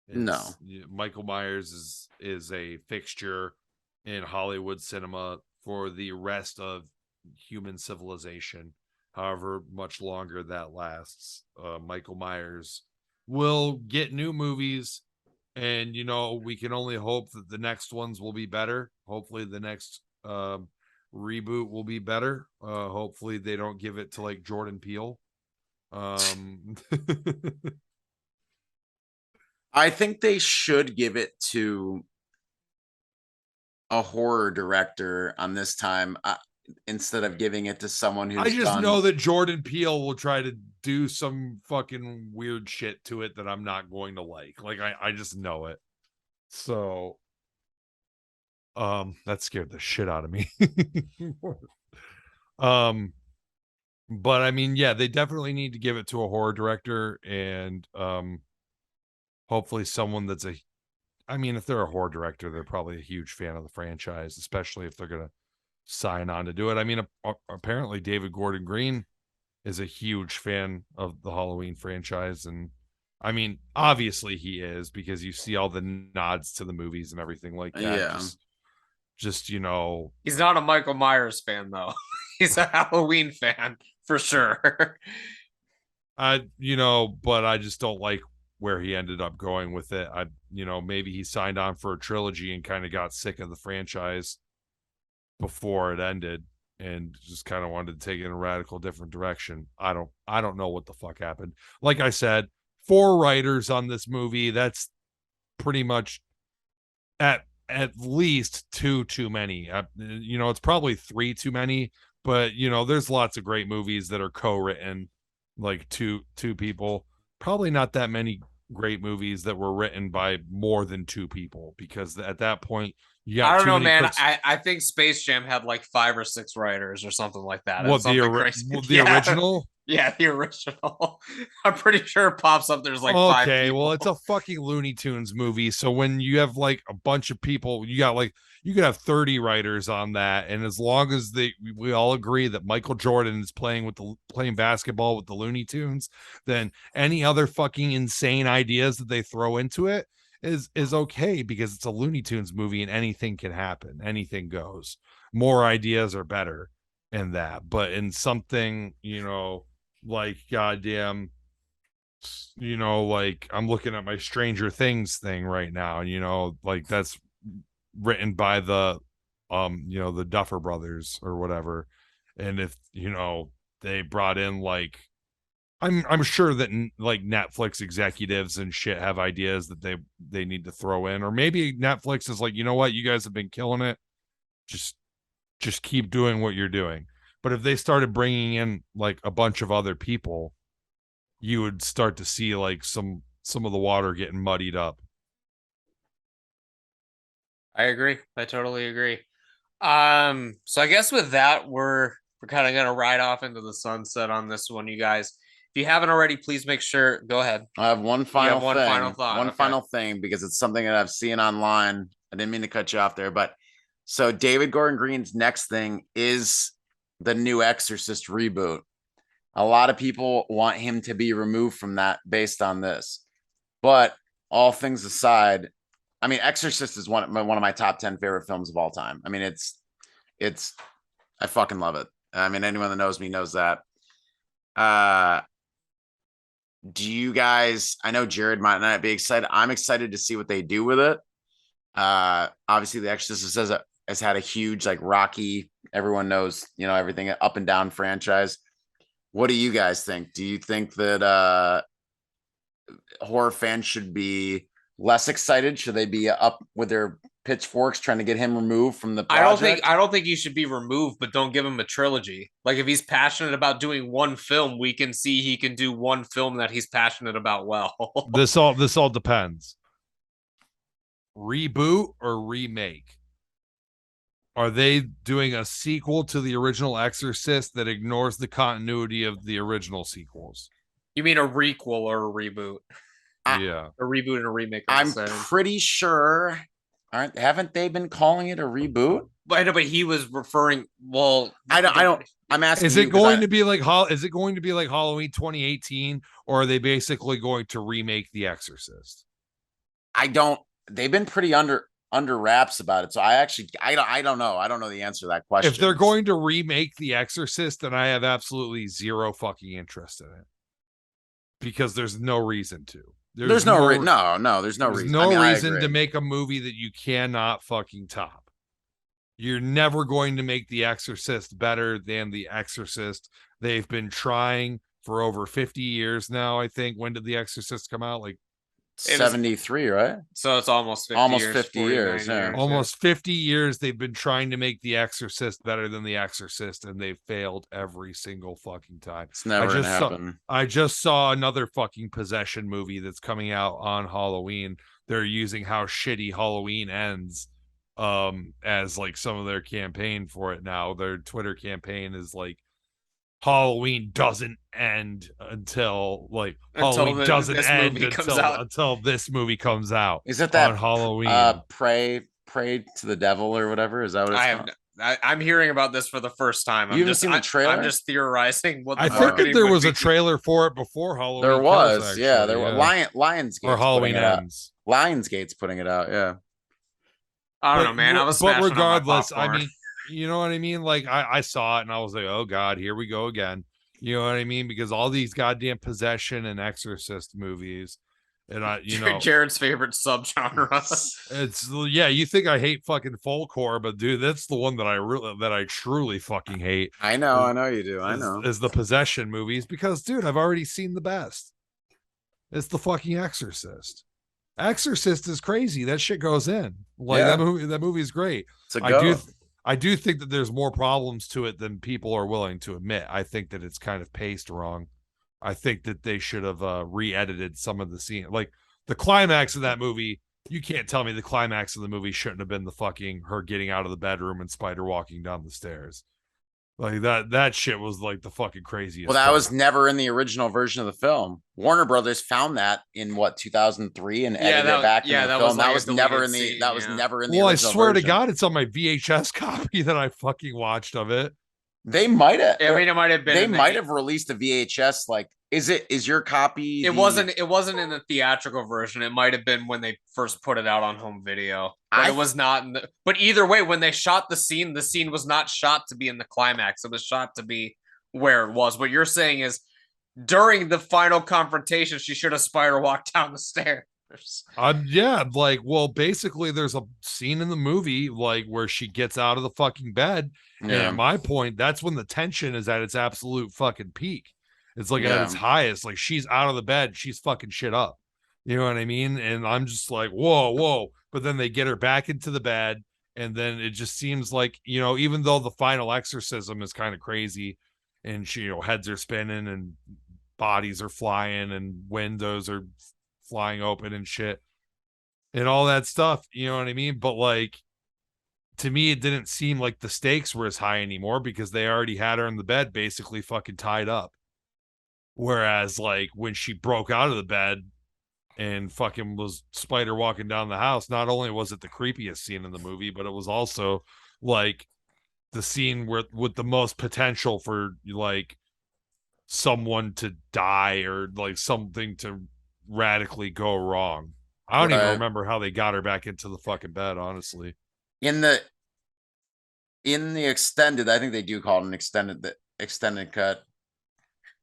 No.
Michael Myers is a fixture in Hollywood cinema for the rest of human civilization, however much longer that lasts. Michael Myers will get new movies, and we can only hope that the next ones will be better. Hopefully the next reboot will be better. Hopefully they don't give it to like Jordan Peele.
I think they should give it to a horror director on this time, instead of giving it to someone who's
I just know that Jordan Peele will try to do some fucking weird shit to it that I'm not going to like. Like I just know it. So that scared the shit out of me. But I mean, yeah, they definitely need to give it to a horror director, and hopefully someone that's I mean, if they're a horror director, they're probably a huge fan of the franchise, especially if they're gonna sign on to do it. I mean, apparently David Gordon Green is a huge fan of the Halloween franchise, and I mean, obviously he is, because you see all the nods to the movies and everything like that.
Yeah.
Just he's not a Michael Myers fan though. He's a Halloween fan for sure.
But I just don't like where he ended up going with it. Maybe he signed on for a trilogy and kind of got sick of the franchise before it ended and just kind of wanted to take it in a radical different direction. I don't know what the fuck happened. Like I said, 4 writers on this movie. That's pretty much at least 2 too many. It's probably 3 too many, but there's lots of great movies that are co-written like two people. Probably not that many great movies that were written by more than 2 people, because at that point you got
I don't know, man.
cooks.
I think Space Jam had like 5 or 6 writers or something like that.
What, the original?
Yeah, the original. I'm pretty sure it pops up. There's like 5 people.
Well, it's a fucking Looney Tunes movie. So when you have like a bunch of people, you could have 30 writers on that. And as long as we all agree that Michael Jordan is playing basketball with the Looney Tunes, then any other fucking insane ideas that they throw into it is okay, because it's a Looney Tunes movie and anything can happen. Anything goes. More ideas are better in that. But in something, like goddamn, like I'm looking at my Stranger Things thing right now, and like that's written by the the Duffer Brothers or whatever. And if they brought in like, I'm sure that like Netflix executives and shit have ideas that they need to throw in, or maybe Netflix is like, you know what, you guys have been killing it, just keep doing what you're doing. But if they started bringing in like a bunch of other people, you would start to see like some of the water getting muddied up.
I agree. I totally agree. So I guess with that, we're kind of gonna ride off into the sunset on this one, you guys. If you haven't already, please make sure. Go ahead.
I have one
You
final
have one
thing.
final thought.
One
Okay.
final thing, because it's something that I've seen online. I didn't mean to cut you off there, but so David Gordon Green's next thing is the new Exorcist reboot. A lot of people want him to be removed from that based on this. But all things aside, I mean, Exorcist is one of my top 10 favorite films of all time. I mean, it's I fucking love it. I mean, anyone that knows me knows that. Do you guys, I know Jarrod might not be excited. I'm excited to see what they do with it. Obviously The Exorcist has had a huge, like, rocky, everyone knows, you know, everything up and down franchise. What do you guys think? Do you think that horror fans should be less excited? Should they be up with their pitchforks trying to get him removed from the project?
I don't think he should be removed, but don't give him a trilogy. Like, if he's passionate about doing one film, we can see he can do one film that he's passionate about well.
This all depends. Reboot or remake? Are they doing a sequel to the original Exorcist that ignores the continuity of the original sequels?
You mean a requel or a reboot?
Yeah.
A reboot and a remake.
I'm pretty sure. Haven't they been calling it a reboot?
But I know, but he was referring. Well,
I don't. I'm asking.
Is it going to be like Halloween 2018, or are they basically going to remake The Exorcist?
I don't. They've been pretty under wraps about it, so I don't know. I don't know the answer to that question.
If they're going to remake The Exorcist, then I have absolutely zero fucking interest in it, because there's no reason to.
There's no reason. There's no reason.
No reason to make a movie that you cannot fucking top. You're never going to make The Exorcist better than The Exorcist. They've been trying for over 50 years now, I think. When did The Exorcist come out? Like
73, right?
So it's almost 50
years. Yeah.
Almost 50 years they've been trying to make The Exorcist better than The Exorcist, and they've failed every single fucking time.
It's never gonna happen.
I just saw another fucking possession movie that's coming out on Halloween. They're using how shitty Halloween ends as like some of their campaign for it now. Their Twitter campaign is like, Halloween doesn't end until Halloween doesn't end until this movie comes out.
Is it that
on Halloween?
Pray to the devil or whatever? Is that what it's called?
I'm hearing about this for the first time.
You haven't seen the trailer?
I'm just theorizing.
I think that there was a trailer for it before Halloween.
There was,
actually.
yeah. There was Lionsgate
or Halloween ends.
Lionsgate's putting it out, yeah.
I don't know, man. I was.
But regardless, I mean, you know what I mean? Like, I saw it and I was like, oh God, here we go again. You know what I mean? Because all these goddamn possession and exorcist movies, and
Jarrod's favorite subgenre.
It's you think I hate fucking folkcore, but dude, that's the one that I truly fucking hate.
I know you do. I know.
Is the possession movies, because dude, I've already seen the best. It's the fucking Exorcist. Exorcist is crazy. That shit goes in. Like, that movie is great.
It's a go.
I do think that there's more problems to it than people are willing to admit. I think that it's kind of paced wrong. I think that they should have re-edited some of the scene. Like, the climax of that movie, you can't tell me the climax of the movie shouldn't have been the fucking her getting out of the bedroom and Spider walking down the stairs. Like, that shit was like the fucking craziest.
Well, that was never in the original version of the film. Warner Brothers found that in 2003 and edited it back in the film. That was never in the original.
Well, I swear to God, it's on my VHS copy that I fucking watched of it.
They might have.
I mean, it might have been.
They might have released a VHS. Like, is your copy?
It wasn't in the theatrical version. It might have been when they first put it out on home video. But it was not. But either way, when they shot the scene was not shot to be in the climax. It was shot to be where it was. What you're saying is, during the final confrontation, she should have spider walked down the stairs.
Basically there's a scene in the movie like where she gets out of the fucking bed, and at my point, that's when the tension is at its absolute fucking peak. It's like at its highest. Like, she's out of the bed, she's fucking shit up, you know what I mean? And I'm just like, whoa. But then they get her back into the bed, and then it just seems like, even though the final exorcism is kind of crazy, and she, heads are spinning and bodies are flying and windows are flying open and shit and all that stuff, you know what I mean? But like, to me, it didn't seem like the stakes were as high anymore, because they already had her in the bed basically fucking tied up. Whereas like when she broke out of the bed and fucking was spider walking down the house, not only was it the creepiest scene in the movie, but it was also like the scene with the most potential for like someone to die or like something to radically go wrong. I don't even
Right.
remember how they got her back into the fucking bed, honestly.
In the extended, I think they do call it an extended cut.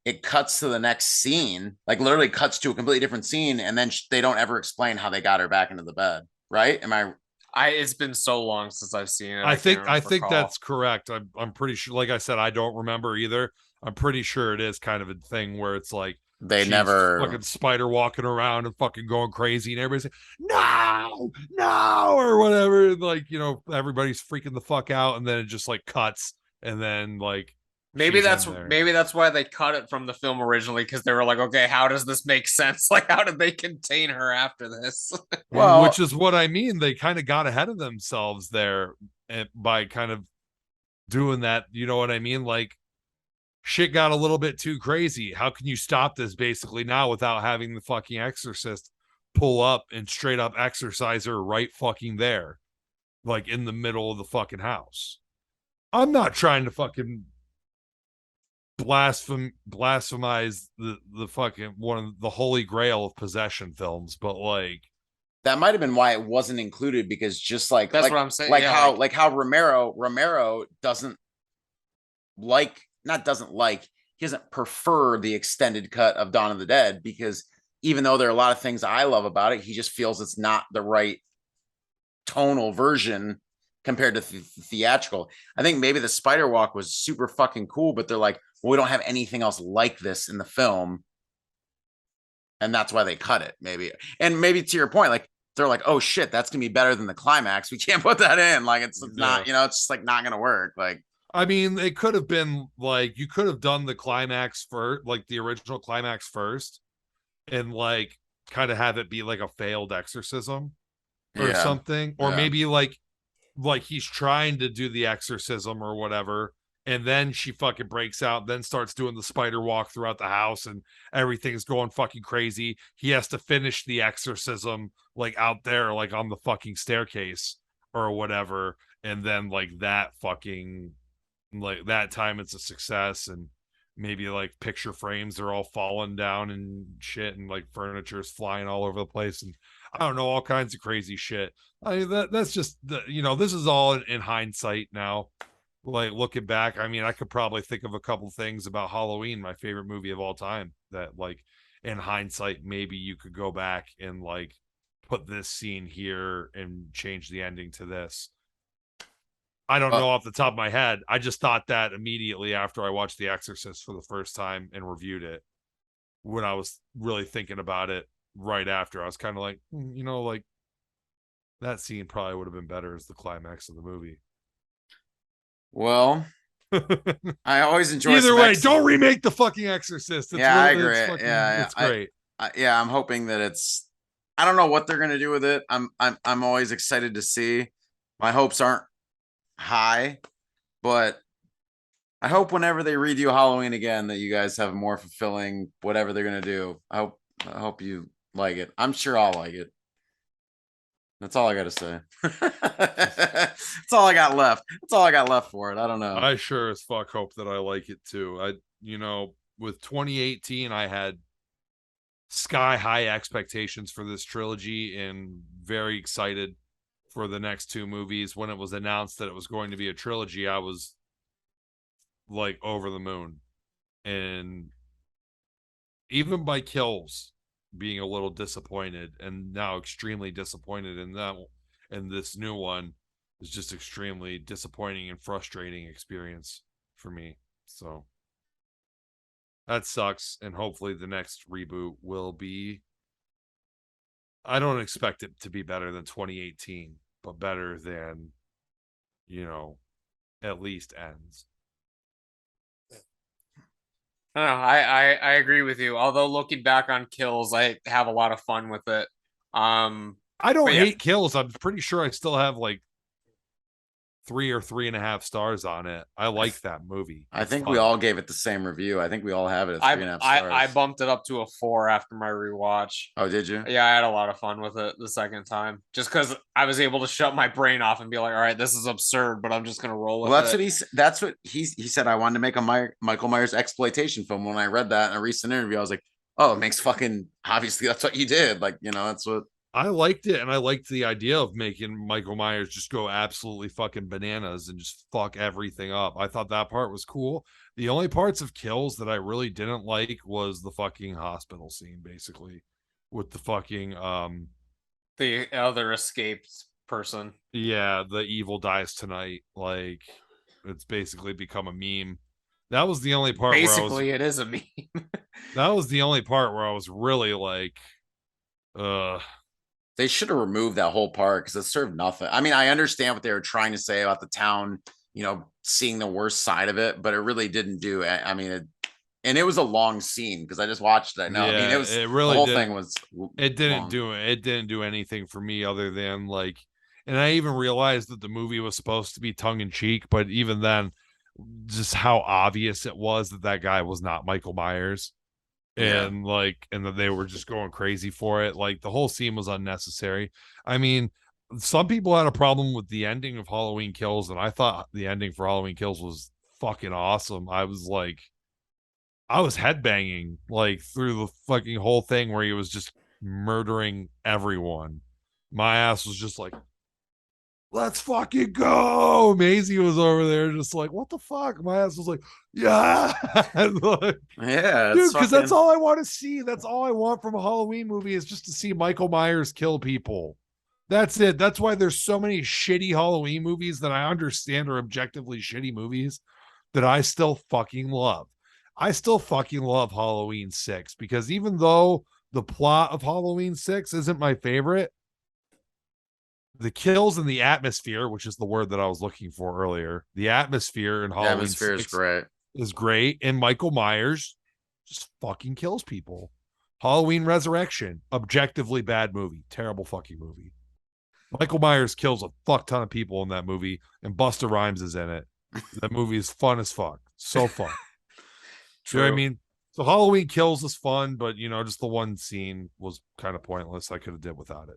It cuts to the next scene, like literally cuts to a completely different scene, and then they don't ever explain how they got her back into the bed. Right? Am I?
It's been so long since I've seen it.
I think
can't recall.
that's correct. I'm pretty sure. Like I said, I don't remember either. I'm pretty sure it is kind of a thing where it's like
They
she's
never.
fucking spider walking around and fucking going crazy, and everybody's like, no, no, or whatever. Like, you know, everybody's freaking the fuck out, and then it just like cuts, and then like
Maybe
she's in there.
maybe that's why they cut it from the film originally, because they were like, okay, how does this make sense? Like, how did they contain her after this?
Well,
which is what I mean. They kind of got ahead of themselves there by kind of doing that. You know what I mean? Like shit got a little bit too crazy. How can you stop this basically now without having the fucking exorcist pull up and straight up exorcise her right fucking there, like in the middle of the fucking house? I'm not trying to fucking blasphemize the fucking one of the holy grail of possession films, but like
that might have been why it wasn't included, because just like
That's what I'm saying.
like
Yeah,
how Romero doesn't like, not doesn't like, he doesn't prefer the extended cut of Dawn of the Dead, because even though there are a lot of things I love about it, he just feels it's not the right tonal version compared to theatrical. I think maybe the spider walk was super fucking cool, but they're like, well, we don't have anything else like this in the film, and that's why they cut it, maybe. And maybe to your point, like they're like, oh shit, that's gonna be better than the climax, we can't put that in, like it's not, you know, it's just like not gonna work. Like,
I mean, it could have been like you could have done the climax first, like the original climax first, and like kind of have it be like a failed exorcism or
yeah,
something, or maybe like he's trying to do the exorcism or whatever, and then she fucking breaks out, then starts doing the spider walk throughout the house, and everything's going fucking crazy. He has to finish the exorcism like out there, like on the fucking staircase or whatever, and then like that fucking like that time it's a success, and maybe like picture frames are all falling down and shit, and like furniture's flying all over the place, and I don't know, all kinds of crazy shit. I mean, that's just the, you know, this is all in hindsight now. Like looking back, I mean, I could probably think of a couple things about Halloween, my favorite movie of all time, that like in hindsight maybe you could go back and like put this scene here and change the ending to this. I don't know off the top of my head. I just thought that immediately after I watched The Exorcist for the first time and reviewed it. When I was really thinking about it right after, I was kind of like, you know, like that scene probably would have been better as the climax of the movie.
well, I always enjoy
either way. Don't remake the fucking Exorcist. It's
I agree.
It's great.
I'm hoping that it's. I don't know what they're gonna do with it. I'm always excited to see. My hopes aren't high, but I hope whenever they redo Halloween again that you guys have more fulfilling whatever they're gonna do. I hope you like it. I'm sure I'll like it. That's all I got to say. That's all I got left. That's all I got left for it. I don't know.
I sure as fuck hope that I like it too. You know, with 2018, I had sky high expectations for this trilogy and very excited for the next two movies. When it was announced that it was going to be a trilogy, I was like over the moon. And even by kills, being a little disappointed, and now extremely disappointed in that, and this new one is just extremely disappointing and frustrating experience for me. So that sucks, and hopefully the next reboot will be, I don't expect it to be better than 2018, but better than, you know, at least ends.
I don't know. I agree with you. Although looking back on kills, I have a lot of fun with it.
I don't hate kills. I'm pretty sure I still have like 3 or 3.5 stars on it. I like that movie.
I
It's
think
fun.
we all gave it the same review. I think we all have it at 3.5
I
stars.
bumped it up to a 4 after my rewatch.
Oh, did you?
Yeah, I had a lot of fun with it the second time, just because I was able to shut my brain off and be like, all right, this is absurd, but I'm just gonna roll with it.
That's what he said. I wanted to make a Michael Myers exploitation film. When I read that in a recent interview, I was like, oh, it makes fucking obviously that's what you did. Like, that's what
I liked it, and I liked the idea of making Michael Myers just go absolutely fucking bananas and just fuck everything up. I thought that part was cool. The only parts of kills that I really didn't like was the fucking hospital scene, basically, with the fucking
The other escaped person.
yeah, the evil dies tonight. Like, it's basically become a meme. That was the only part
Basically, it is a meme.
that was the only part where I was really like,
they should have removed that whole part because it served nothing. I mean, I understand what they were trying to say about the town, seeing the worst side of it, but it really didn't do it. I mean, it was a long scene because I just watched it. No,
yeah,
I mean, it
really
the whole
did.
thing was
It didn't
long.
do it. It didn't do anything for me other than like, and I even realized that the movie was supposed to be tongue in cheek, but even then, just how obvious it was that guy was not Michael Myers. And and that they were just going crazy for it. Like, the whole scene was unnecessary. I mean, some people had a problem with the ending of Halloween Kills, and I thought the ending for Halloween Kills was fucking awesome. I was headbanging like through the fucking whole thing where he was just murdering everyone. My ass was just like, let's fucking go. Maisie was over there just like, what the fuck? My ass was like, yeah. Like,
Yeah,
dude, because that's all I want to see. That's all I want from a Halloween movie is just to see Michael Myers kill people. That's it. That's why there's so many shitty Halloween movies that I understand are objectively shitty movies that I still fucking love. I still fucking love Halloween 6 because even though the plot of Halloween 6 isn't my favorite, the kills and the atmosphere, which is the word that I was looking for earlier, the atmosphere in Halloween 6 is great. And Michael Myers just fucking kills people. Halloween Resurrection, objectively bad movie, terrible fucking movie. Michael Myers kills a fuck ton of people in that movie, and Busta Rhymes is in it. That movie is fun as fuck. So fun. You know what I mean? So Halloween Kills is fun, but just the one scene was kind of pointless. I could have did without it.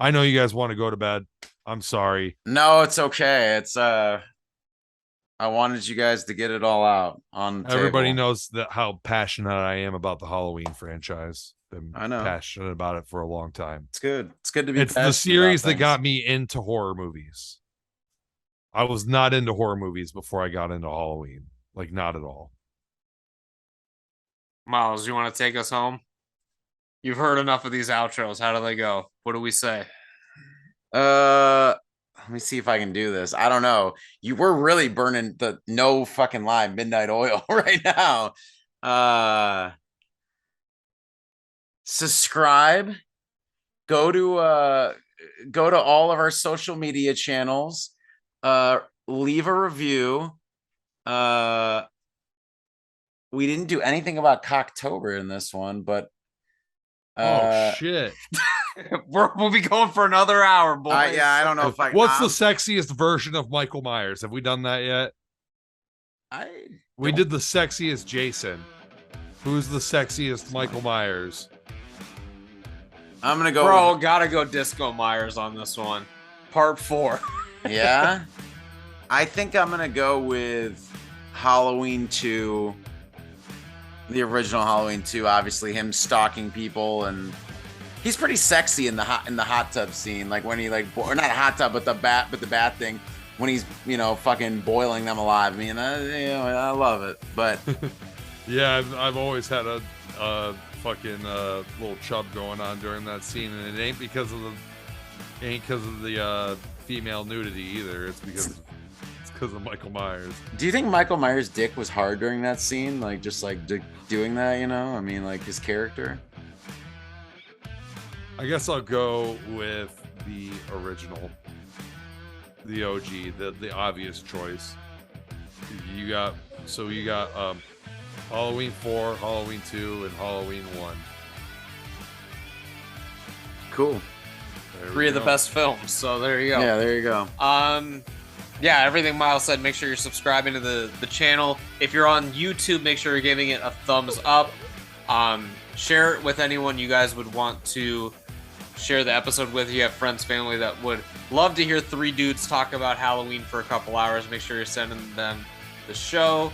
I know you guys want to go to bed. I'm sorry.
No, it's okay. It's I wanted you guys to get it all out on the
Everybody
table.
knows that how passionate I am about the Halloween franchise. Been
I know.
passionate about it for a long time.
It's good. It's good to be.
It's the series that got me into horror movies. I was not into horror movies before I got into Halloween. Like, not at all.
Miles, you want to take us home? You've heard enough of these outros. How do they go? What do we say?
Let me see if I can do this. I don't know. We're really burning the no fucking lie midnight oil right now. Subscribe. Go to all of our social media channels. Leave a review. We didn't do anything about Cocktober in this one, but
oh shit.
We'll be going for another hour, boys.
I don't know if I.
What's the sexiest version of Michael Myers? Have we done that yet? We did the sexiest Jason. Who's the sexiest Michael Myers?
I'm gonna go.
Bro, gotta go Disco Myers on this one. Part 4.
Yeah. I think I'm gonna go with Halloween 2. The original Halloween 2, obviously him stalking people, and he's pretty sexy in the hot tub scene, like when he or not a hot tub, but the bat thing when he's fucking boiling them alive. I mean, I love it, but
yeah, I've always had a fucking little chub going on during that scene, and it ain't because of the female nudity either. It's because of Michael Myers.
Do you think Michael Myers' dick was hard during that scene? Like, just like doing that, I mean, like his character?
I guess I'll go with the original. The OG, the obvious choice. You got Halloween 4, Halloween 2, and Halloween 1.
Cool.
3 of the best films, so there you go.
Yeah, there you go.
Yeah, everything Miles said. Make sure you're subscribing to the channel. If you're on YouTube, make sure you're giving it a thumbs up. Share it with anyone you guys would want to share the episode with. You have friends, family that would love to hear three dudes talk about Halloween for a couple hours. Make sure you're sending them the show.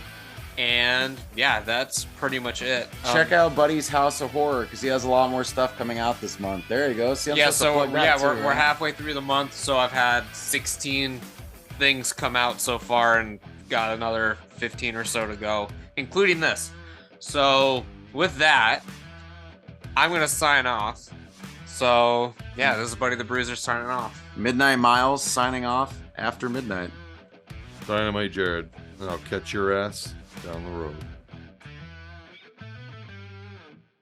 And yeah, that's pretty much it.
Check out Buddy's House of Horror because he has a lot more stuff coming out this month. There you go. See, I'm
yeah,
supposed to plug that too,
we're
right?
halfway through the month, so I've had 16 things come out so far and got another 15 or so to go, including this. So with that, I'm gonna sign off. So yeah, this is Buddy the Bruiser signing off.
Midnight Miles signing off after midnight.
Dynamite Jarrod, and I'll catch your ass down the road.